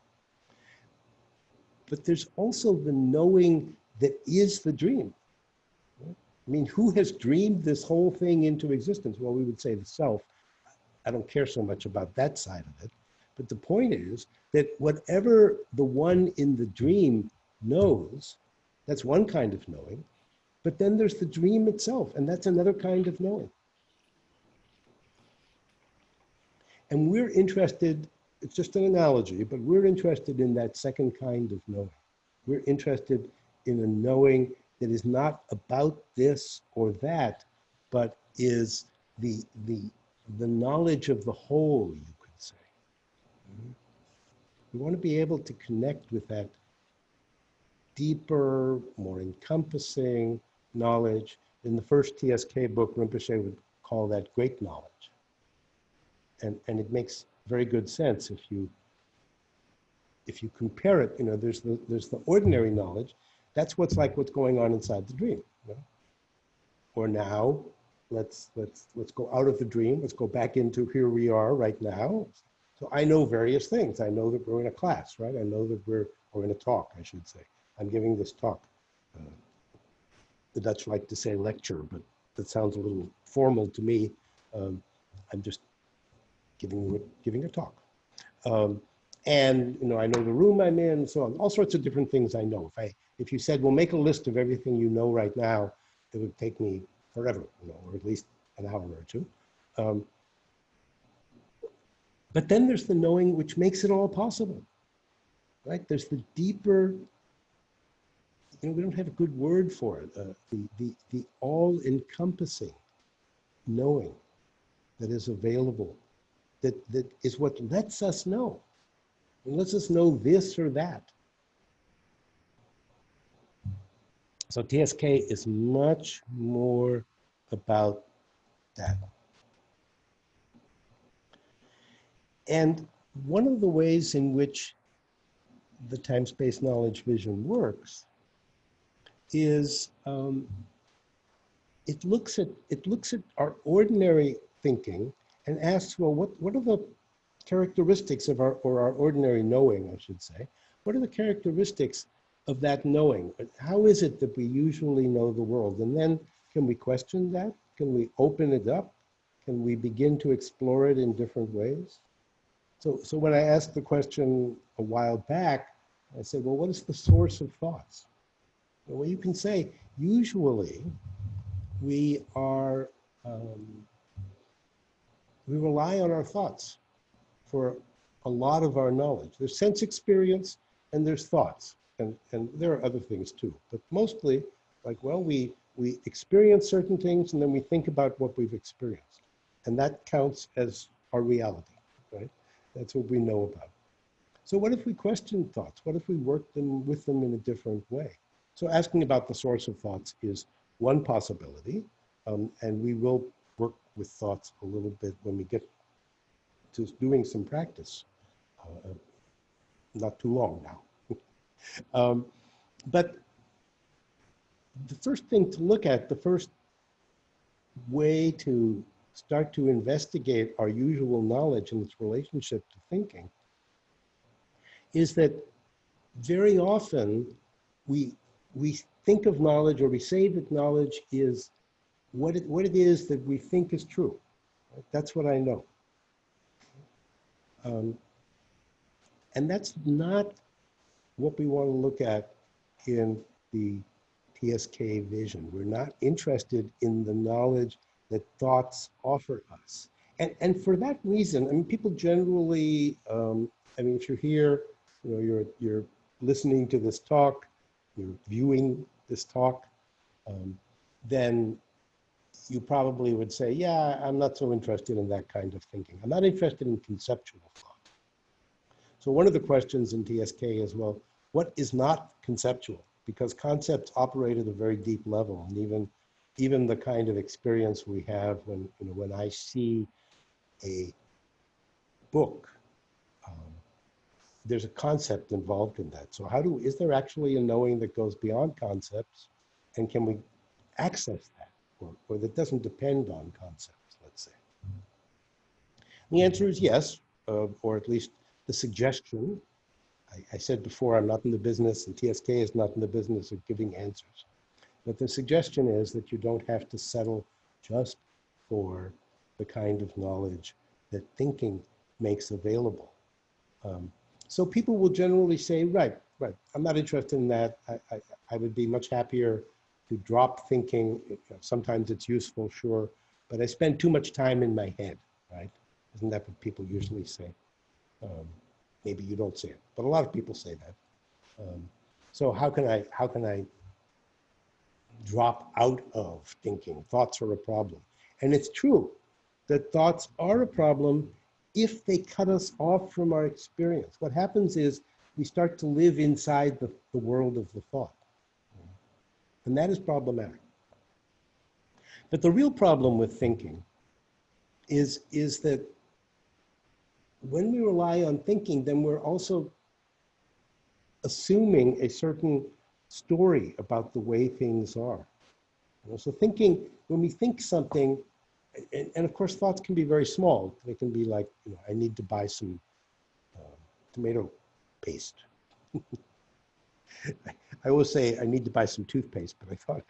But there's also the knowing that is the dream. Right? I mean, who has dreamed this whole thing into existence? Well, we would say the self. I don't care so much about that side of it. But the point is that whatever the one in the dream knows, that's one kind of knowing. But then there's the dream itself, and that's another kind of knowing. And we're interested, it's just an analogy, but we're interested in that second kind of knowing. We're interested in a knowing that is not about this or that, but is the knowledge of the whole, you could say. We want to be able to connect with that deeper, more encompassing knowledge. In the first TSK book, Rinpoche would call that great knowledge. And it makes very good sense if you compare it. You know, there's the ordinary knowledge. That's what's going on inside the dream. You know? Or now, let's go out of the dream. Let's go back into here we are right now. So I know various things. I know that we're in a class, right? I know that we're in a talk, I should say. I'm giving this talk. The Dutch like to say lecture, but that sounds a little formal to me. I'm just giving a talk. And you know, I know the room I'm in, so on, all sorts of different things I know. If you said, well, make a list of everything you know right now, it would take me forever, you know, or at least an hour or two. But then there's the knowing which makes it all possible, right? There's the deeper, you know, we don't have a good word for it, the all-encompassing knowing that is available, that is what lets us know. It lets us know this or that. So TSK is much more about that. And one of the ways in which the time-space knowledge vision works is it looks at our ordinary thinking and asks, well, what are the characteristics of our ordinary knowing, I should say? What are the characteristics of that knowing? How is it that we usually know the world? And then can we question that? Can we open it up? Can we begin to explore it in different ways? So when I asked the question a while back, I said, well, what is the source of thoughts? Well, you can say, usually we are, we rely on our thoughts for a lot of our knowledge. There's sense experience and there's thoughts. And there are other things too. But mostly, like, well, we experience certain things and then we think about what we've experienced. And that counts as our reality, right? That's what we know about. So what if we question thoughts? What if we work with them in a different way? So asking about the source of thoughts is one possibility. And we will work with thoughts a little bit when we get to doing some practice. Not too long now. But the first thing to look at, the first way to start to investigate our usual knowledge and its relationship to thinking is that very often we think of knowledge, or we say that knowledge is what it is that we think is true. Right? That's what I know. And that's not what we want to look at in the TSK vision. We're not interested in the knowledge that thoughts offer us. And for that reason, I mean, people generally, I mean, if you're here, you know, you're listening to this talk, you're viewing this talk, then you probably would say, yeah, I'm not so interested in that kind of thinking. I'm not interested in conceptual thought. So one of the questions in TSK is, well, what is not conceptual? Because concepts operate at a very deep level, and even the kind of experience we have when, you know, when I see a book, there's a concept involved in that. So is there actually a knowing that goes beyond concepts, and can we access that, or that doesn't depend on concepts, let's say? The answer is yes, or at least the suggestion. I said before, I'm not in the business, and TSK is not in the business of giving answers. But the suggestion is that you don't have to settle just for the kind of knowledge that thinking makes available. So people will generally say, right, I'm not interested in that. I would be much happier to drop thinking. Sometimes it's useful, sure, but I spend too much time in my head, right? Isn't that what people usually say? Maybe you don't say it, but a lot of people say that. So how can I drop out of thinking? Thoughts are a problem. And it's true that thoughts are a problem if they cut us off from our experience. What happens is we start to live inside the world of the thought. And that is problematic. But the real problem with thinking is that when we rely on thinking, then we're also assuming a certain story about the way things are. You know, so thinking, when we think something, and of course thoughts can be very small. They can be like, you know, I need to buy some tomato paste. I always say I need to buy some toothpaste, but I thought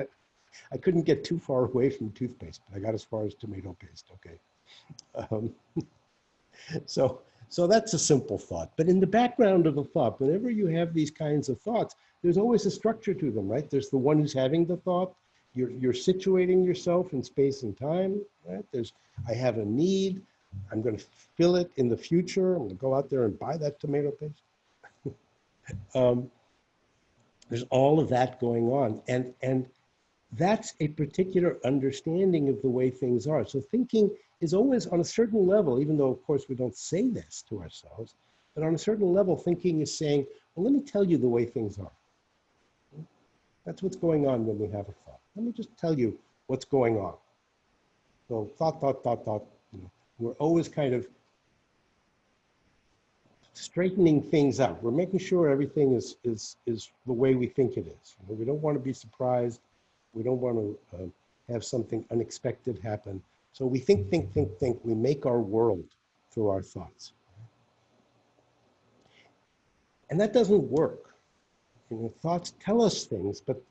I couldn't get too far away from toothpaste, but I got as far as tomato paste, okay. So that's a simple thought. But in the background of a thought, whenever you have these kinds of thoughts, there's always a structure to them, right? There's the one who's having the thought. You're situating yourself in space and time, right? I have a need. I'm going to fill it in the future. I'm going to go out there and buy that tomato paste. There's all of that going on. And that's a particular understanding of the way things are. So thinking is always on a certain level, even though, of course, we don't say this to ourselves, but on a certain level, thinking is saying, well, let me tell you the way things are. That's what's going on when we have a thought. Let me just tell you what's going on. So thought. You know, we're always kind of straightening things out. We're making sure everything is the way we think it is. You know, we don't want to be surprised. We don't want to have something unexpected happen. So we think. We make our world through our thoughts. And that doesn't work. You know, thoughts tell us things, but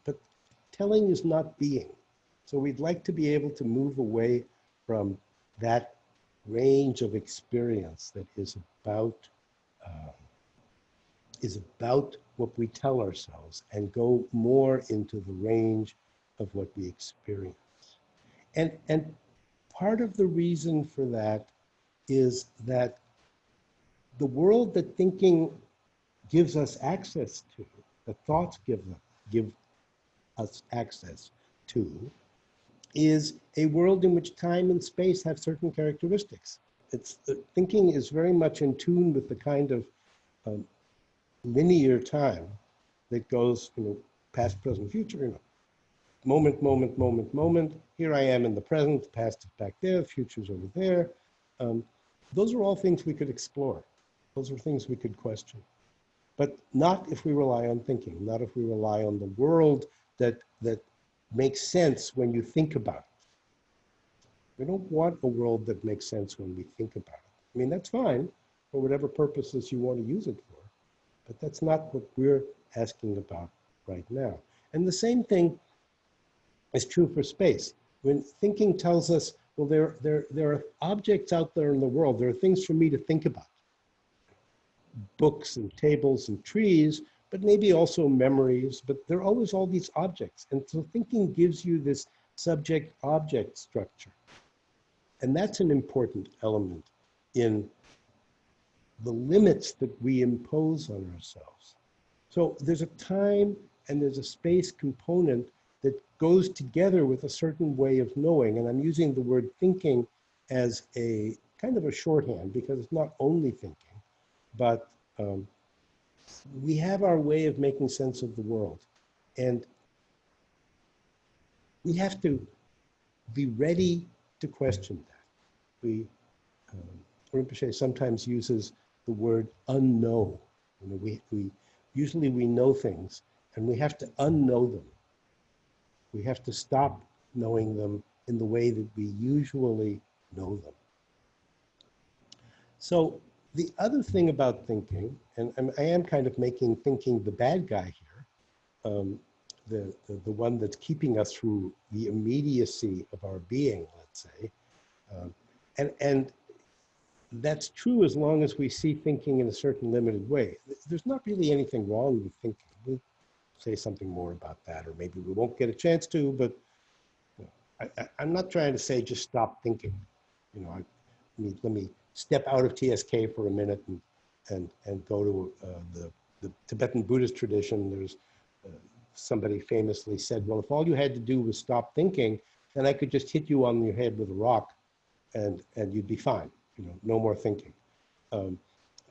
telling is not being. So we'd like to be able to move away from that range of experience that is about what we tell ourselves and go more into the range of what we experience. And part of the reason for that is that the world that thinking gives us access to, the thoughts give us access to, is a world in which time and space have certain characteristics. Thinking is very much in tune with the kind of linear time that goes, past, present, future, moment, moment, moment, moment. Here I am in the present, the past is back there, the future's over there. Those are all things we could explore. Those are things we could question. But not if we rely on thinking, not if we rely on the world that makes sense when you think about it. We don't want a world that makes sense when we think about it. I mean, that's fine for whatever purposes you want to use it for, but that's not what we're asking about right now. And the same thing is true for space. When thinking tells us, well, there are objects out there in the world, there are things for me to think about. Books and tables and trees, but maybe also memories, but there are always all these objects. And so thinking gives you this subject-object structure. And that's an important element in the limits that we impose on ourselves. So there's a time and there's a space component that goes together with a certain way of knowing. And I'm using the word thinking as a kind of a shorthand because it's not only thinking, but we have our way of making sense of the world. And we have to be ready to question that. Rinpoche sometimes uses the word unknow. Usually we know things and we have to unknow them. We have to stop knowing them in the way that we usually know them. So the other thing about thinking, and I am kind of making thinking the bad guy here, the one that's keeping us from the immediacy of our being, let's say. And that's true as long as we see thinking in a certain limited way. There's not really anything wrong with thinking. We'll say something more about that, or maybe we won't get a chance to, but I'm not trying to say just stop thinking. Let me step out of TSK for a minute and go to the Tibetan Buddhist tradition. There's somebody famously said, well, if all you had to do was stop thinking, then I could just hit you on your head with a rock and you'd be fine, no more thinking.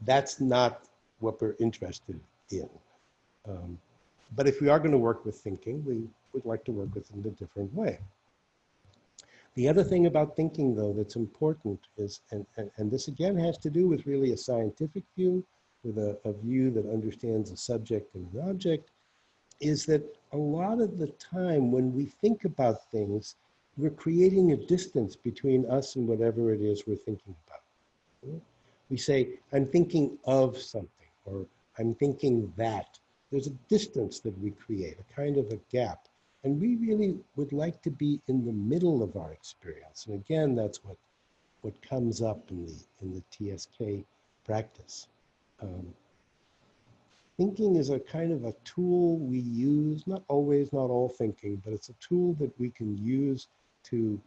That's not what we're interested in. But if we are going to work with thinking, we would like to work with it in a different way. The other thing about thinking, though, that's important is, and this again has to do with really a scientific view, with a view that understands a subject and an object, is that a lot of the time when we think about things, we're creating a distance between us and whatever it is we're thinking about. We say, I'm thinking of something, or I'm thinking that. There's a distance that we create, a kind of a gap. And we really would like to be in the middle of our experience. And again, that's what comes up in the TSK practice. Thinking is a kind of a tool we use, not always, not all thinking, but it's a tool that we can use to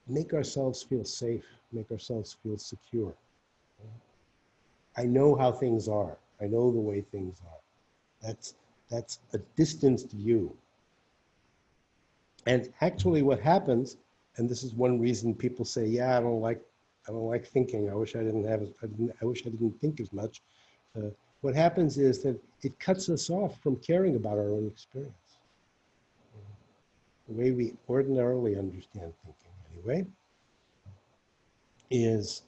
make ourselves feel safe, make ourselves feel secure. I know how things are. I know the way things are. That's a distanced view. And actually what happens, and this is one reason people say, yeah, I don't like thinking. I wish I didn't think as much. What happens is that it cuts us off from caring about our own experience. The way we ordinarily understand thinking, anyway, is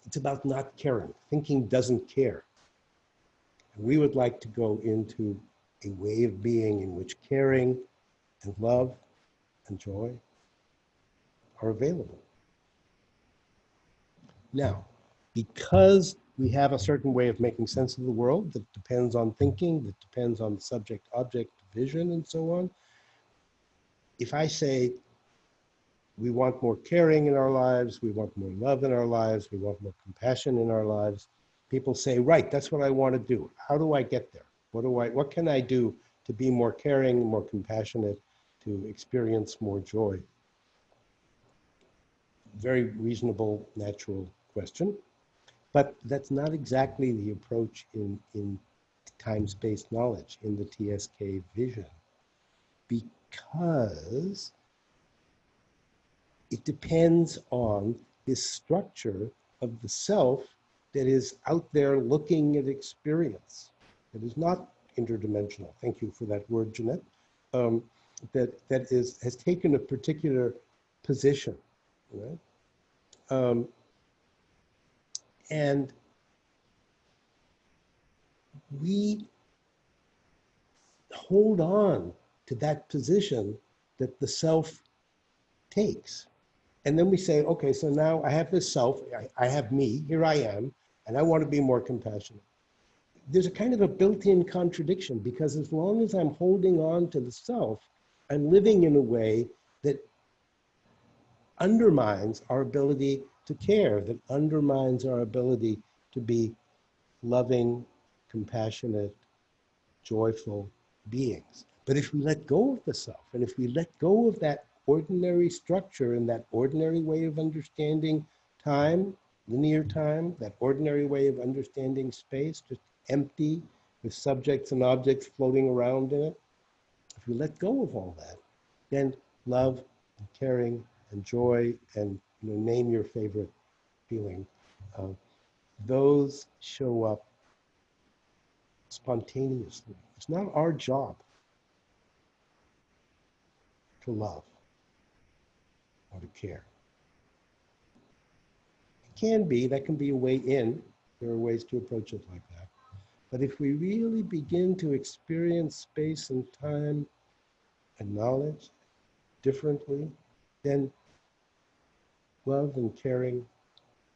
it's about not caring. Thinking doesn't care. And we would like to go into a way of being in which caring and love and joy are available. Now, because we have a certain way of making sense of the world that depends on thinking, that depends on the subject-object vision and so on, if I say, We want more caring in our lives. We want more love in our lives. We want more compassion in our lives. People say, right, that's what I want to do. How do I get there? What can I do to be more caring, more compassionate, to experience more joy? Very reasonable, natural question. But that's not exactly the approach in time-space knowledge, in the TSK vision, because it depends on this structure of the self that is out there looking at experience. It is not interdimensional. Thank you for that word, Jeanette. Has taken a particular position, right? And we hold on to that position that the self takes. And then we say, okay, so now I have this self, I have me, here I am, and I want to be more compassionate. There's a kind of a built-in contradiction, because as long as I'm holding on to the self, I'm living in a way that undermines our ability to care, that undermines our ability to be loving, compassionate, joyful beings. But if we let go of the self, and if we let go of that ordinary structure and that ordinary way of understanding time, linear time, that ordinary way of understanding space, just empty with subjects and objects floating around in it, if we let go of all that, then love and caring and joy and name your favorite feeling, those show up spontaneously. It's not our job to love or to care. It can be, that can be a way in. There are ways to approach it like that. But if we really begin to experience space and time and knowledge differently, then love and caring,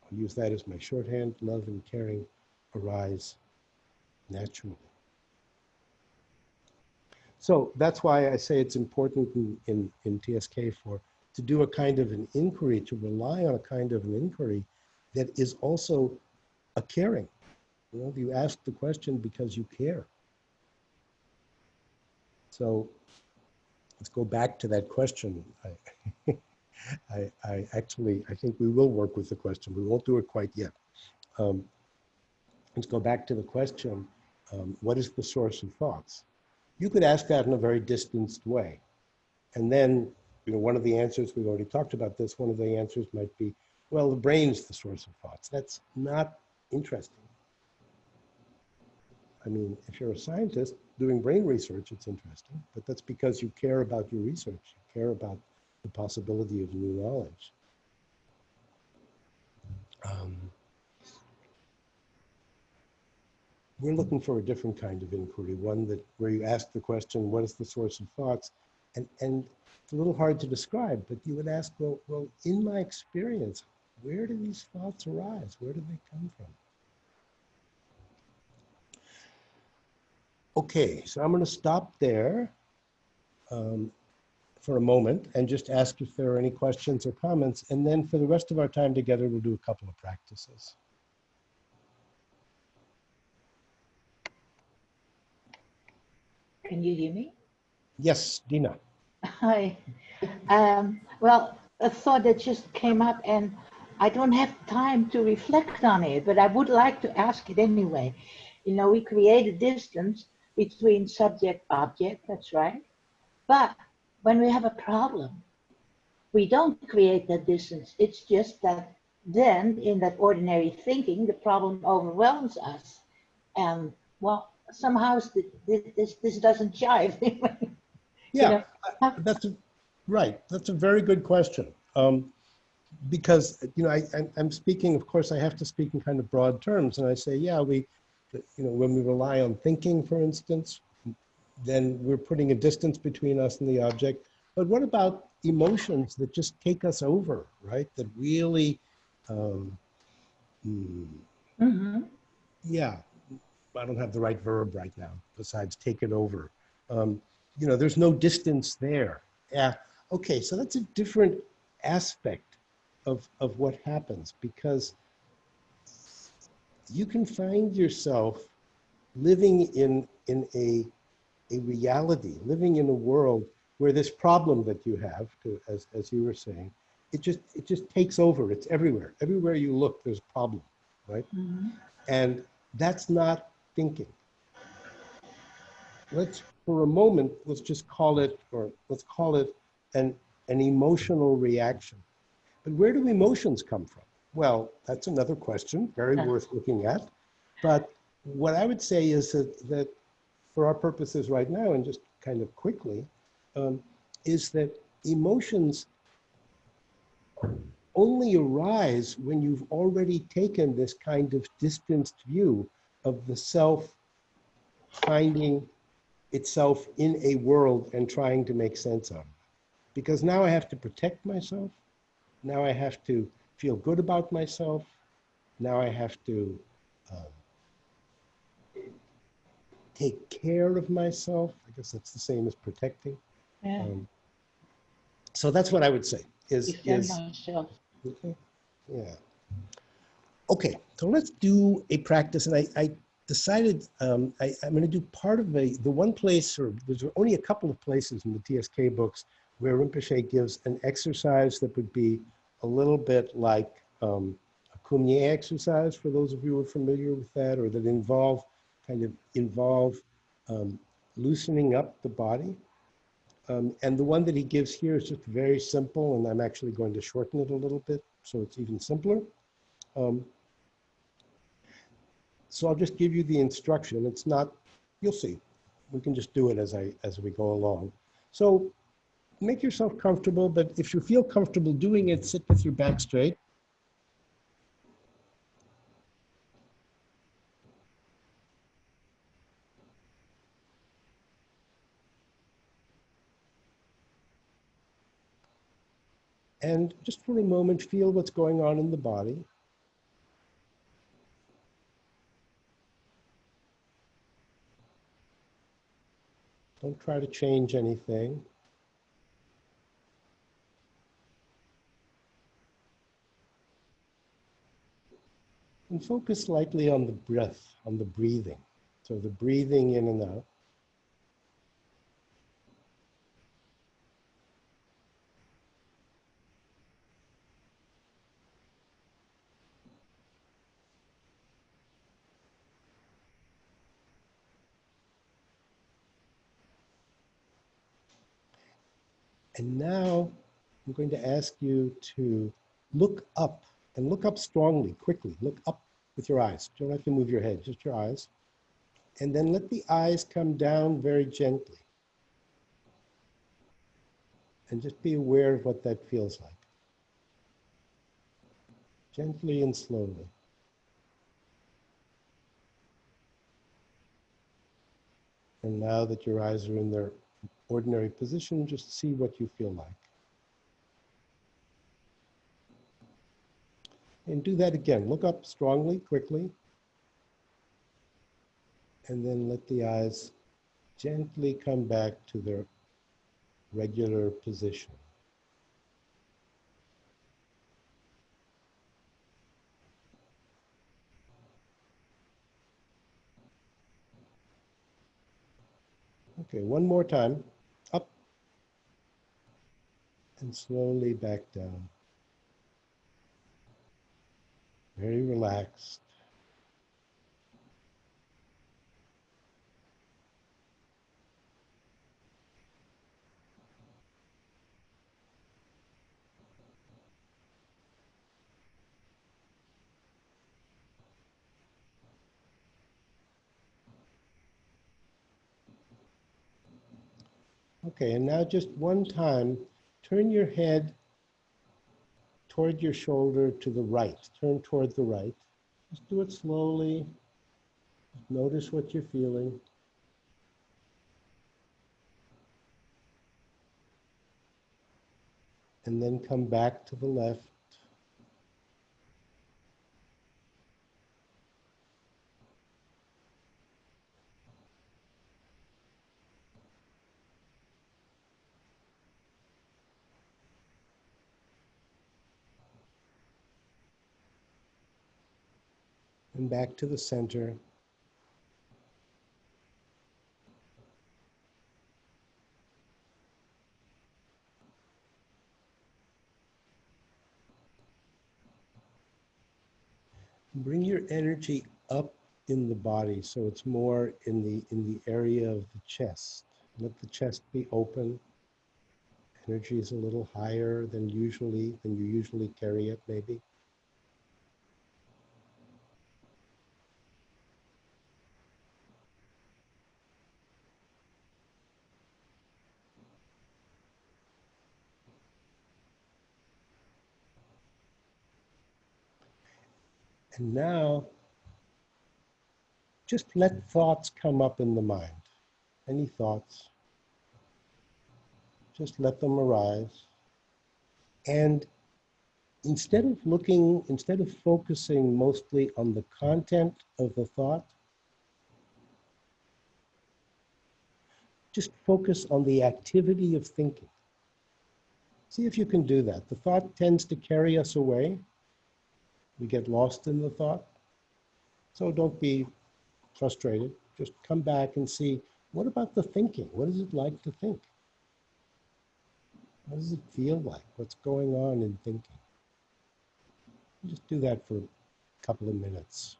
I'll use that as my shorthand, love and caring arise naturally. So that's why I say it's important in TSK to do a kind of an inquiry, to rely on a kind of an inquiry that is also a caring. You ask the question because you care. So let's go back to that question. I think we will work with the question. We won't do it quite yet. Let's go back to the question, what is the source of thoughts? You could ask that in a very distanced way. And then, one of the answers, we've already talked about this, one of the answers might be, well, the brain's the source of thoughts. That's not interesting. I mean, if you're a scientist doing brain research, it's interesting, but that's because you care about your research. You care about the possibility of new knowledge. We're looking for a different kind of inquiry, one where you ask the question, what is the source of thoughts? And it's a little hard to describe, but you would ask, well, in my experience, where do these thoughts arise? Where do they come from? Okay, so I'm going to stop there for a moment and just ask if there are any questions or comments. And then for the rest of our time together, we'll do a couple of practices. Can you hear me? Yes, Dina. Hi. Well, a thought that just came up, and I don't have time to reflect on it, but I would like to ask it anyway. We create a distance between subject object, that's right. But when we have a problem, we don't create that distance. It's just that then in that ordinary thinking, the problem overwhelms us. And well, somehow this doesn't jive. Yeah, right. That's a very good question. Because, I'm speaking, of course, I have to speak in kind of broad terms. And I say, yeah, when we rely on thinking, for instance, then we're putting a distance between us and the object. But what about emotions that just take us over, right? That really, yeah, I don't have the right verb right now, besides take it over. There's no distance there. Yeah, okay, so that's a different aspect of what happens, because you can find yourself living in a reality, living in a world where this problem that you have, as you were saying, it just takes over. It's everywhere. Everywhere you look, there's a problem, right? Mhm. And that's not thinking. For a moment, let's just call it, or let's call it an emotional reaction. But where do emotions come from? Well, that's another question, very worth looking at. But what I would say is that for our purposes right now, and just kind of quickly, is that emotions only arise when you've already taken this kind of distanced view of the self finding itself in a world and trying to make sense of it. Because now I have to protect myself. Now I have to feel good about myself. Now I have to take care of myself. I guess that's the same as protecting. Yeah. So that's what I would say Defend myself. okay, yeah. Okay, so let's do a practice. And I decided I'm going to do part of the one place, or there's only a couple of places in the TSK books where Rinpoche gives an exercise that would be a little bit like a Kumye exercise, for those of you who are familiar with that, or that involve loosening up the body. And the one that he gives here is just very simple, and I'm actually going to shorten it a little bit so it's even simpler. So I'll just give you the instruction. It's not, you'll see. We can just do it as we go along. So make yourself comfortable, but if you feel comfortable doing it, sit with your back straight. And just for a moment, feel what's going on in the body. Don't try to change anything. And focus lightly on the breath, on the breathing. So the breathing in and out. And now I'm going to ask you to look up, and look up strongly, quickly. Look up with your eyes. Don't have to move your head, just your eyes. And then let the eyes come down very gently. And just be aware of what that feels like. Gently and slowly. And now that your eyes are in their ordinary position, just see what you feel like. And do that again. Look up strongly, quickly. And then let the eyes gently come back to their regular position. Okay, one more time. Up and slowly back down. Very relaxed. Okay, and now just one time, turn your head toward your shoulder to the right. Turn toward the right. Just do it slowly. Notice what you're feeling. And then come back to the left. and back to the center. Bring your energy up in the body so it's more in the area of the chest. Let the chest be open. Energy is a little higher than you usually carry it, maybe. And now, just let thoughts come up in the mind. Any thoughts, just let them arise. And instead of focusing mostly on the content of the thought, just focus on the activity of thinking. See if you can do that. The thought tends to carry us away. We get lost in the thought. So don't be frustrated. Just come back and see, what about the thinking? What is it like to think? What does it feel like? What's going on in thinking? Just do that for a couple of minutes.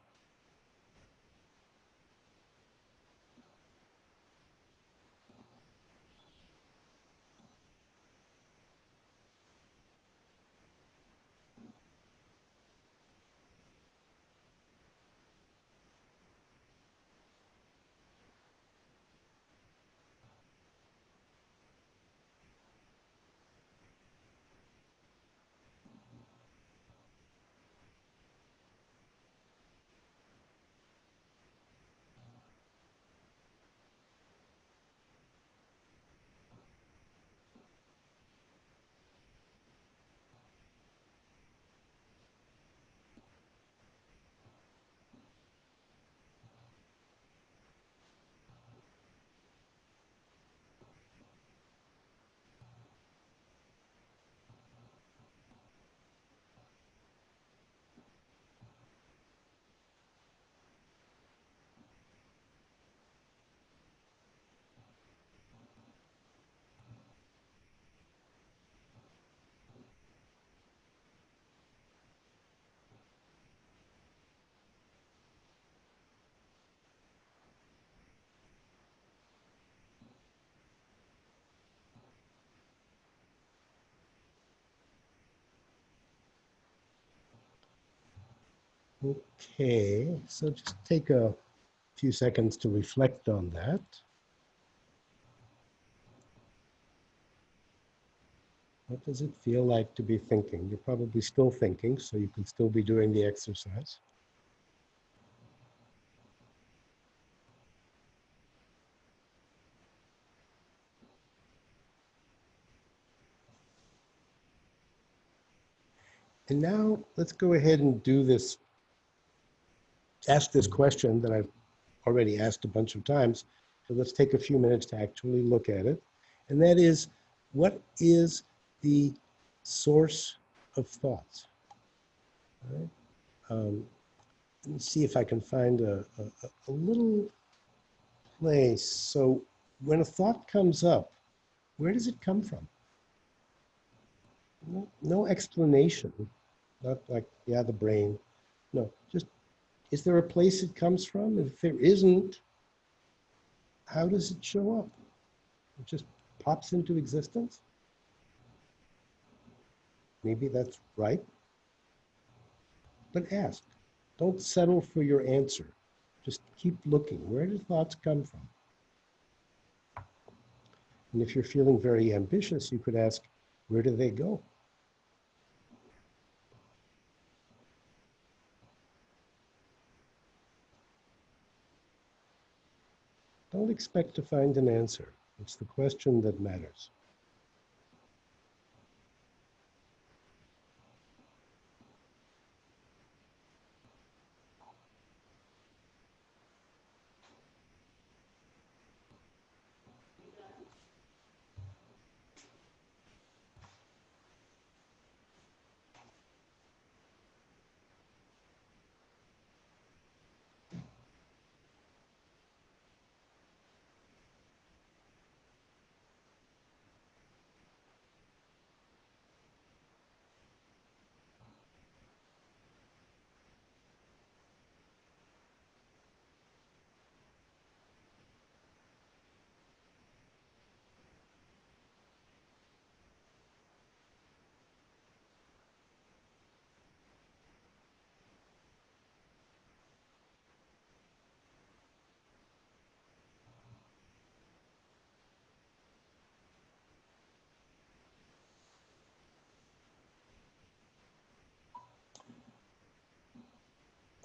Okay, so just take a few seconds to reflect on that. What does it feel like to be thinking? You're probably still thinking, so you can still be doing the exercise. And now let's go ahead and do this, ask this question that I've already asked a bunch of times. So let's take a few minutes to actually look at it. And that is, what is the source of thoughts? All right. Let me see if I can find a little place. So when a thought comes up, where does it come from? No explanation. Not like, yeah, the brain. No, just, is there a place it comes from? If there isn't, how does it show up? It just pops into existence? Maybe that's right. But ask. Don't settle for your answer. Just keep looking. Where do thoughts come from? And if you're feeling very ambitious, you could ask, where do they go? Don't expect to find an answer. It's the question that matters.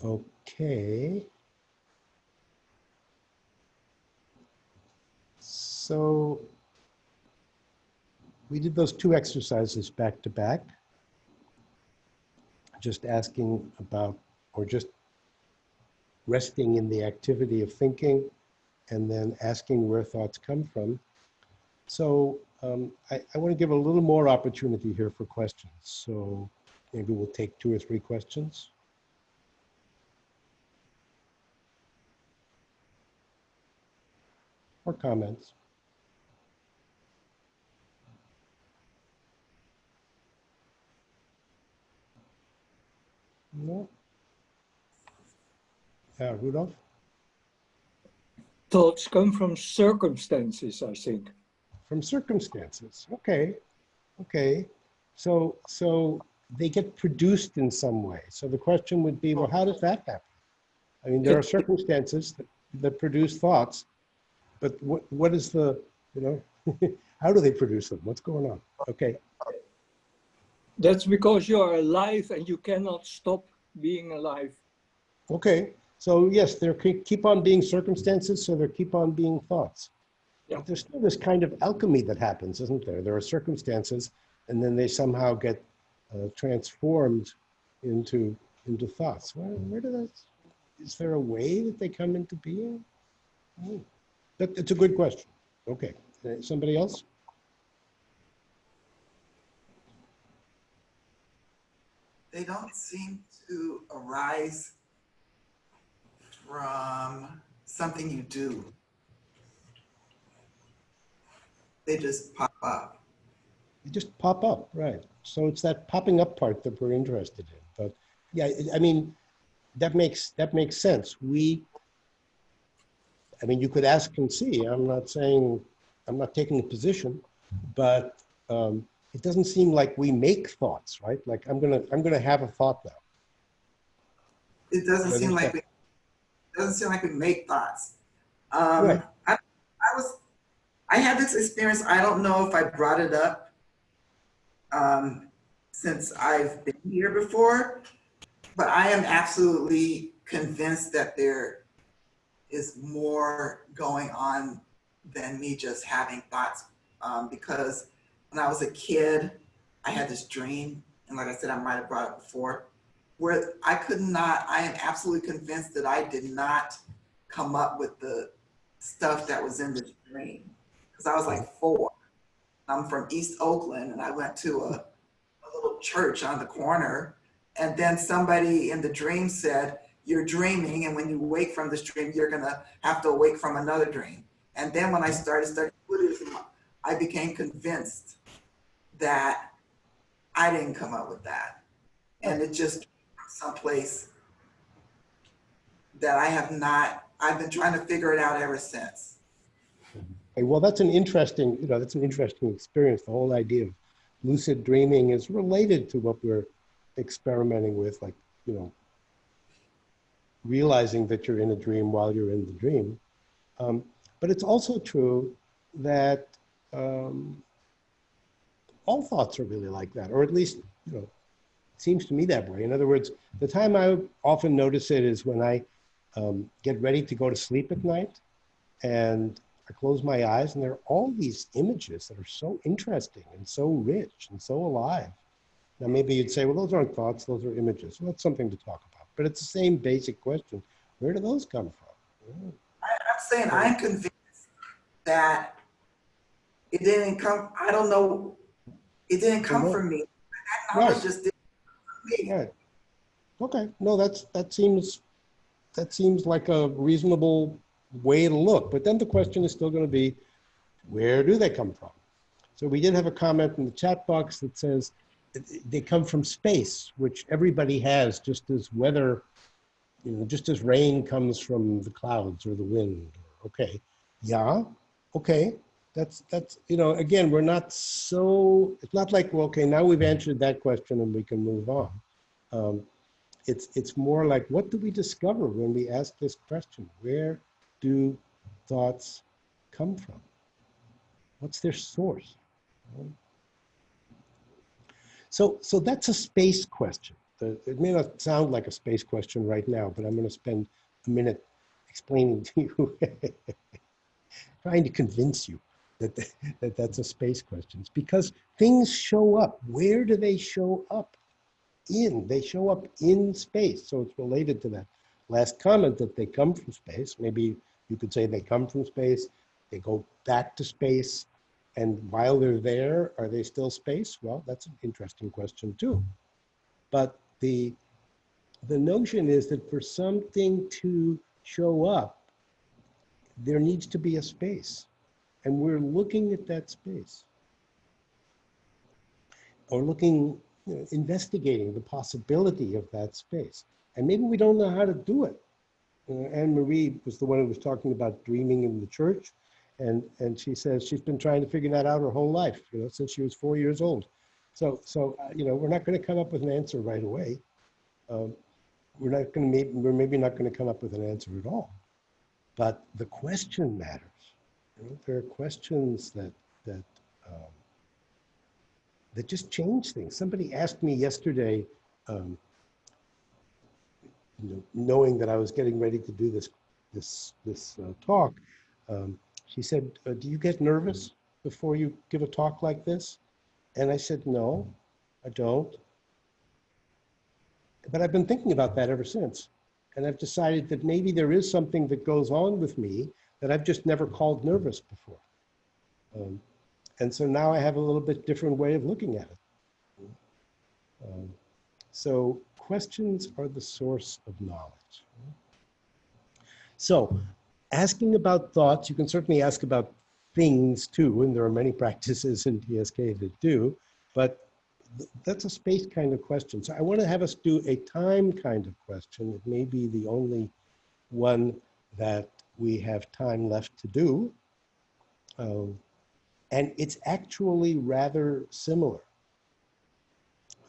Okay. So we did those two exercises back to back, just asking about, or just resting in the activity of thinking, and then asking where thoughts come from. So I want to give a little more opportunity here for questions. So maybe we'll take 2 or 3 questions. Or comments. No? Rudolph? Thoughts come from circumstances, I think. From circumstances. Okay. Okay. So they get produced in some way. So the question would be, well, how does that happen? I mean, there are circumstances that produce thoughts, but what is the, you know, how do they produce them? What's going on? Okay. That's because you are alive and you cannot stop being alive. Okay. So yes, there keep on being circumstances, so there keep on being thoughts. Yeah. But there's still this kind of alchemy that happens, isn't there? There are circumstances, and then they somehow get transformed into thoughts. Where do those? Is there a way that they come into being? It's a good question. Okay. Somebody else? They don't seem to arise from something you do. They just pop up. They just pop up, right? So it's that popping up part that we're interested in. But yeah, I mean, that makes sense. I mean, you could ask and see. I'm not saying, I'm not taking a position, but it doesn't seem like we make thoughts, right? Like I'm gonna have a thought now. It doesn't seem like we make thoughts. Right. I had this experience. I don't know if I brought it up since I've been here before, but I am absolutely convinced that there is more going on than me just having thoughts. Because when I was a kid, I had this dream, and like I said, I might have brought it before, where I am absolutely convinced that I did not come up with the stuff that was in the dream. Because I was like 4. I'm from East Oakland, and I went to a little church on the corner, and then somebody in the dream said, "You're dreaming, and when you wake from this dream, you're gonna have to awake from another dream." And then when I started studying Buddhism, I became convinced that I didn't come up with that. And it just came from someplace that I've been trying to figure it out ever since. Okay, well, that's an interesting experience. The whole idea of lucid dreaming is related to what we're experimenting with, like, you know, realizing that you're in a dream while you're in the dream. But it's also true that all thoughts are really like that, or at least, you know, it seems to me that way. In other words, the time I often notice it is when I get ready to go to sleep at night, and I close my eyes, and there are all these images that are so interesting and so rich and so alive. Now, maybe you'd say, well, those aren't thoughts, those are images. Well, that's something to talk about. But it's the same basic question. Where do those come from? I'm saying I'm convinced that it didn't come, I don't know, it didn't come from me. That knowledge just didn't come from me. Right. Okay. No, that seems like a reasonable way to look. But then the question is still going to be, where do they come from? So we did have a comment in the chat box that says they come from space, which everybody has, just as weather, you know, just as rain comes from the clouds or the wind. Okay. Yeah. Okay. That's, you know, again, we're not so, it's not like, well, okay, now we've answered that question and we can move on. It's more like, what do we discover when we ask this question? Where do thoughts come from? What's their source? So that's a space question. it may not sound like a space question right now, but I'm going to spend a minute explaining to you, trying to convince you that that's a space question. It's because things show up. Where do they show up? They show up in space. So it's related to that last comment that they come from space. Maybe you could say they come from space, they go back to space, and while they're there, are they still space? Well, that's an interesting question too. But the notion is that for something to show up, there needs to be a space. And we're looking at that space. Or looking, investigating the possibility of that space. And maybe we don't know how to do it. Anne-Marie was the one who was talking about dreaming in the church. And she says she's been trying to figure that out her whole life, since she was 4 years old. So we're not going to come up with an answer right away. We're maybe not going to come up with an answer at all. But the question matters. There are questions that just change things. Somebody asked me yesterday, knowing that I was getting ready to do this talk, she said, "Do you get nervous before you give a talk like this?" And I said, "No, I don't." But I've been thinking about that ever since. And I've decided that maybe there is something that goes on with me that I've just never called nervous before. And so now I have a little bit different way of looking at it. So questions are the source of knowledge. So asking about thoughts, you can certainly ask about things too, and there are many practices in TSK that do, but that's a space kind of question. So I want to have us do a time kind of question. It may be the only one that we have time left to do. And it's actually rather similar.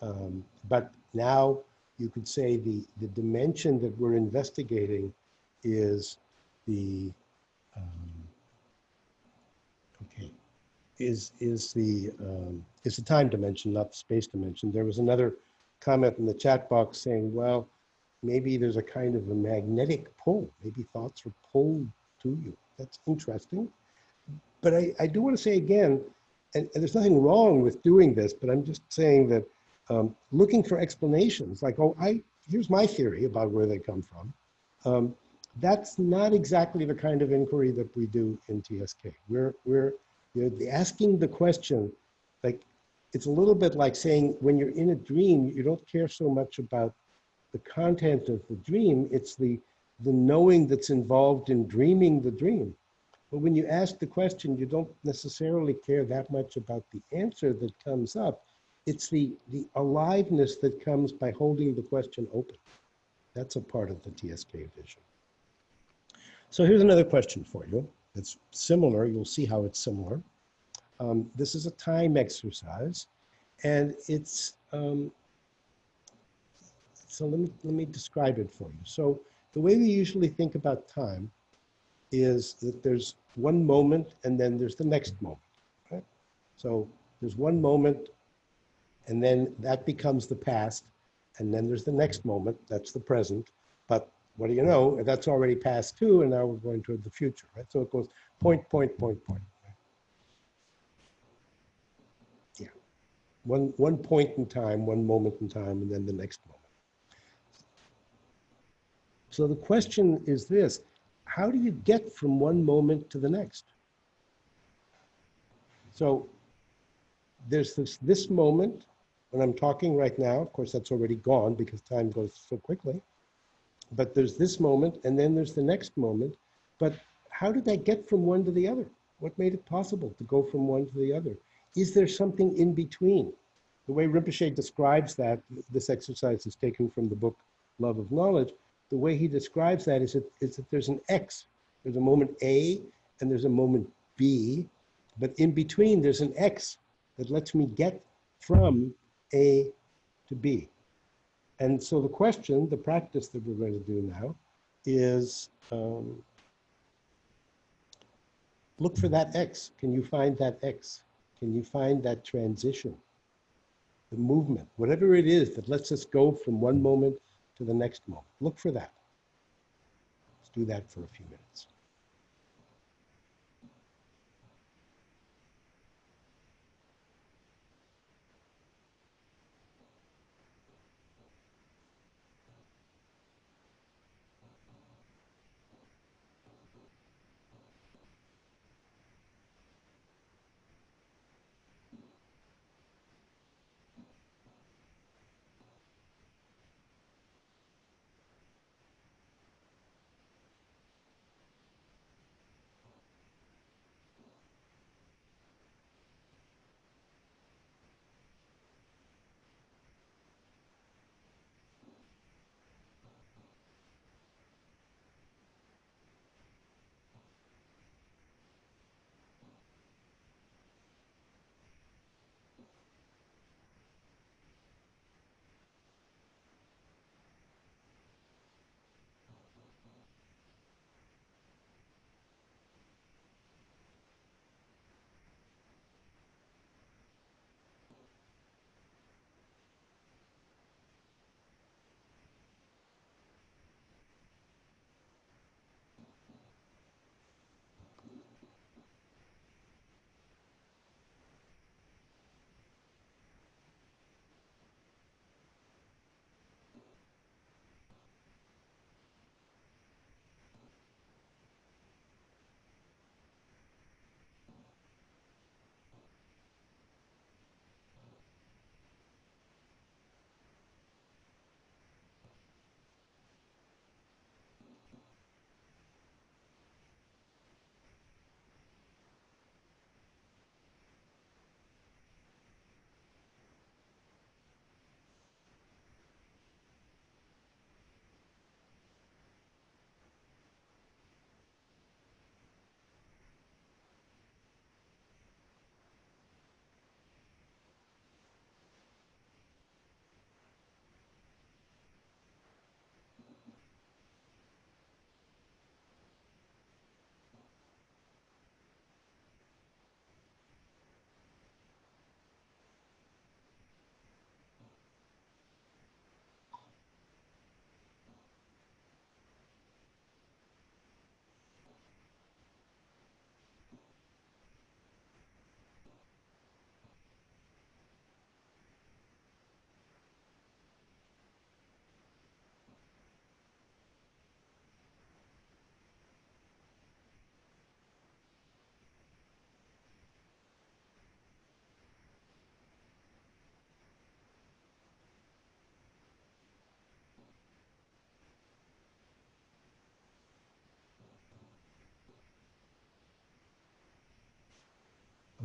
But now you could say the dimension that we're investigating is the, is the time dimension, not the space dimension. There was another comment in the chat box saying, well, maybe there's a kind of a magnetic pull. Maybe thoughts are pulled to you. That's interesting. But I do want to say again, and there's nothing wrong with doing this, but I'm just saying that looking for explanations, like, here's my theory about where they come from. That's not exactly the kind of inquiry that we do in TSK. We're asking the question, like, it's a little bit like saying when you're in a dream, you don't care so much about the content of the dream, it's the knowing that's involved in dreaming the dream. But when you ask the question, you don't necessarily care that much about the answer that comes up. It's the aliveness that comes by holding the question open. That's a part of the TSK vision. So here's another question for you. It's similar. You'll see how it's similar. This is a time exercise, and it's, so let me describe it for you. So the way we usually think about time is that there's one moment and then there's the next moment, right? So there's one moment and then that becomes the past, and then there's the next moment, that's the present. But what do you know? That's already past too, and now we're going toward the future, right? So it goes point, point, point, point. Right? Yeah, one point in time, one moment in time, and then the next moment. So the question is this: how do you get from one moment to the next? So there's this moment when I'm talking right now. Of course, that's already gone because time goes so quickly. But there's this moment, and then there's the next moment. But how did I get from one to the other? What made it possible to go from one to the other? Is there something in between? The way Rinpoche describes that, this exercise is taken from the book Love of Knowledge. The way he describes that is that there's an X. There's a moment A, and there's a moment B. But in between, there's an X that lets me get from A to B. And so the question, the practice that we're going to do now is look for that X. Can you find that X? Can you find that transition the movement, whatever it is that lets us go from one moment to the next moment. Look for that. Let's do that for a few minutes.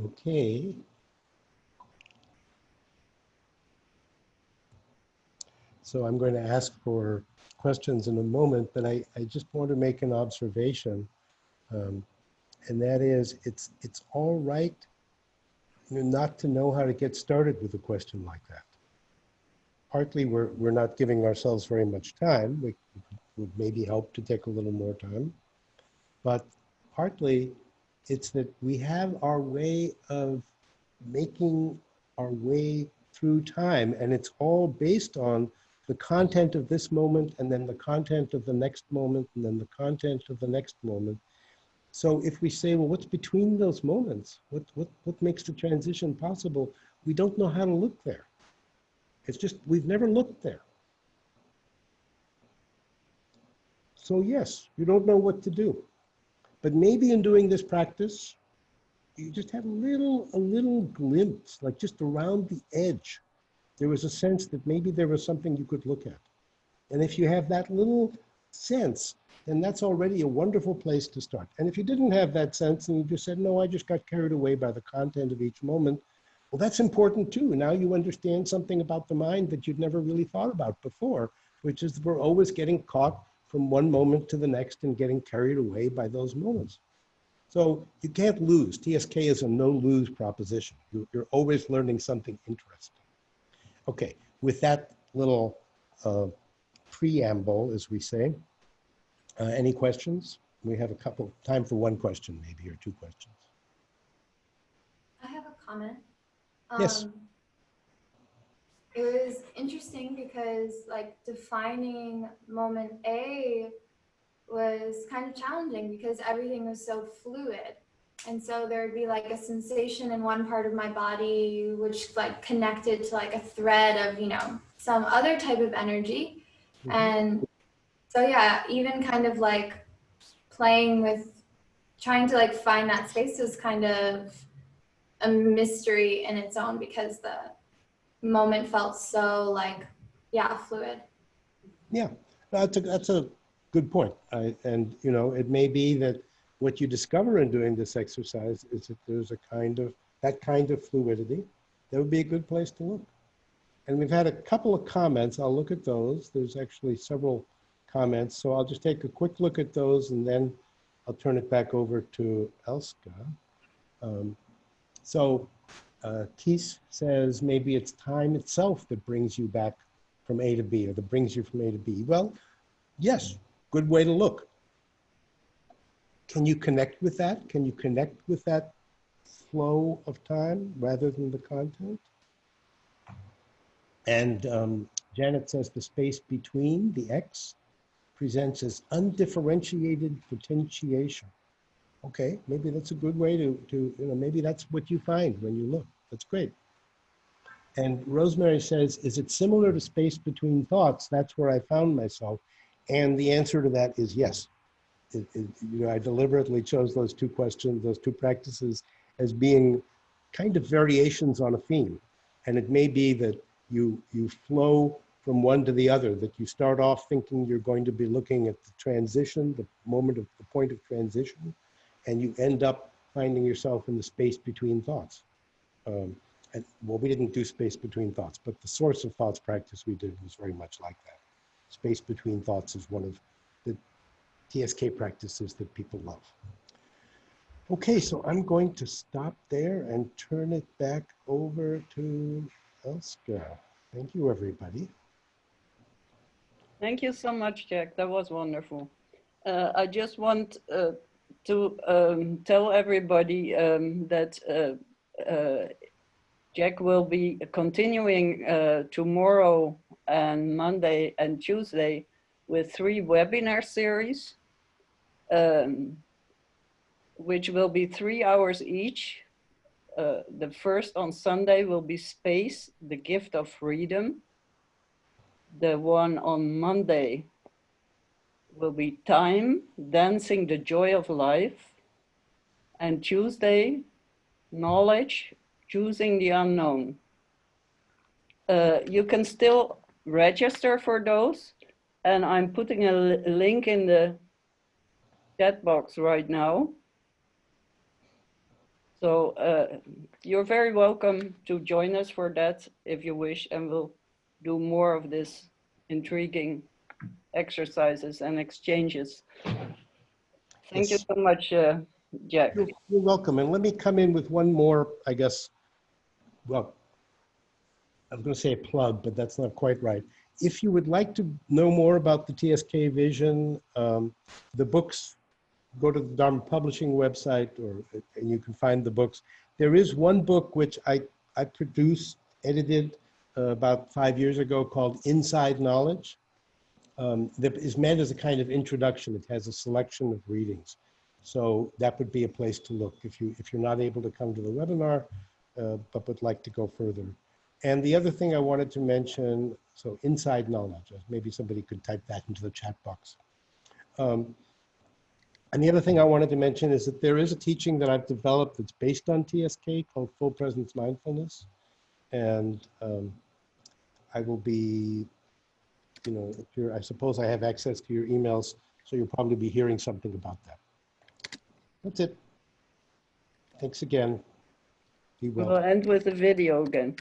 Okay. So I'm going to ask for questions in a moment, but I just want to make an observation, and that is it's all right not to know how to get started with a question like that. Partly we're not giving ourselves very much time. We would maybe help to take a little more time, but partly it's that we have our way of making our way through time, and it's all based on the content of this moment, and then the content of the next moment, and then the content of the next moment. So if we say, well, what's between those moments? What makes the transition possible? We don't know how to look there. It's just, we've never looked there. So yes, you don't know what to do. But maybe in doing this practice, you just had a little glimpse, like just around the edge. There was a sense that maybe there was something you could look at. And if you have that little sense, then that's already a wonderful place to start. And if you didn't have that sense and you just said, no, I just got carried away by the content of each moment, well, that's important too. Now you understand something about the mind that you'd never really thought about before, which is we're always getting caught from one moment to the next and getting carried away by those moments. So you can't lose. TSK is a no-lose proposition. You're always learning something interesting. Okay, with that little preamble, as we say, any questions? We have time for one question maybe, or two questions. I have a comment. Yes. it was interesting because like defining moment A was kind of challenging because everything was so fluid. And so there'd be like a sensation in one part of my body, which like connected to like a thread of, you know, some other type of energy. Mhm. And so, yeah, even kind of like playing with trying to like find that space was kind of a mystery in its own because the moment felt so like, yeah, fluid. Yeah, no, that's a good point. And you know, it may be that what you discover in doing this exercise is that there's that kind of fluidity. That would be a good place to look. And we've had a couple of comments. I'll look at those. There's actually several comments, so I'll just take a quick look at those, and then I'll turn it back over to Elska. Keith says maybe it's time itself that brings you back from A to B, or that brings you from A to B. Well, yes, good way to look. Can you connect with that? Can you connect with that flow of time rather than the content? And Janet says the space between the X presents as undifferentiated potentiation. Okay, maybe that's a good way to you know, maybe that's what you find when you look. That's great. And Rosemary says, is it similar to space between thoughts? That's where I found myself. And the answer to that is yes. You know, I deliberately chose those two questions, those two practices, as being kind of variations on a theme. And it may be that you flow from one to the other, that you start off thinking you're going to be looking at the transition, the point of transition, and you end up finding yourself in the space between thoughts. Well, we didn't do space between thoughts, but the source of thoughts practice we did was very much like that. Space between thoughts is one of the TSK practices that people love. Okay, so I'm going to stop there and turn it back over to Elska. Thank you, everybody. Thank you so much, Jack. That was wonderful. I just want to tell everybody that Jack will be continuing tomorrow and Monday and Tuesday with 3 webinar series, which will be 3 hours each. The first on Sunday will be Space, the Gift of Freedom. The one on Monday will be Time, Dancing the Joy of Life. And Tuesday, Knowledge, Choosing the Unknown. You can still register for those, and I'm putting a link in the chat box right now. So you're very welcome to join us for that if you wish, and we'll do more of this intriguing exercises and exchanges. Thank you so much, Jack. You're welcome. And let me come in with one more, I guess, well, I was going to say a plug, but that's not quite right. If you would like to know more about the TSK vision, the books, go to the Dharma Publishing website, and you can find the books. There is one book which I produced, edited about 5 years ago, called Inside Knowledge. That is meant as a kind of introduction. It has a selection of readings. So that would be a place to look if you're not able to come to the webinar, but would like to go further. And the other thing I wanted to mention, so Inside Knowledge, maybe somebody could type that into the chat box. And the other thing I wanted to mention is that there is a teaching that I've developed that's based on TSK called Full Presence Mindfulness. And I will be, you know, I suppose I have access to your emails, so you'll probably be hearing something about that. That's it. Thanks again. Be well. We'll end with a video again.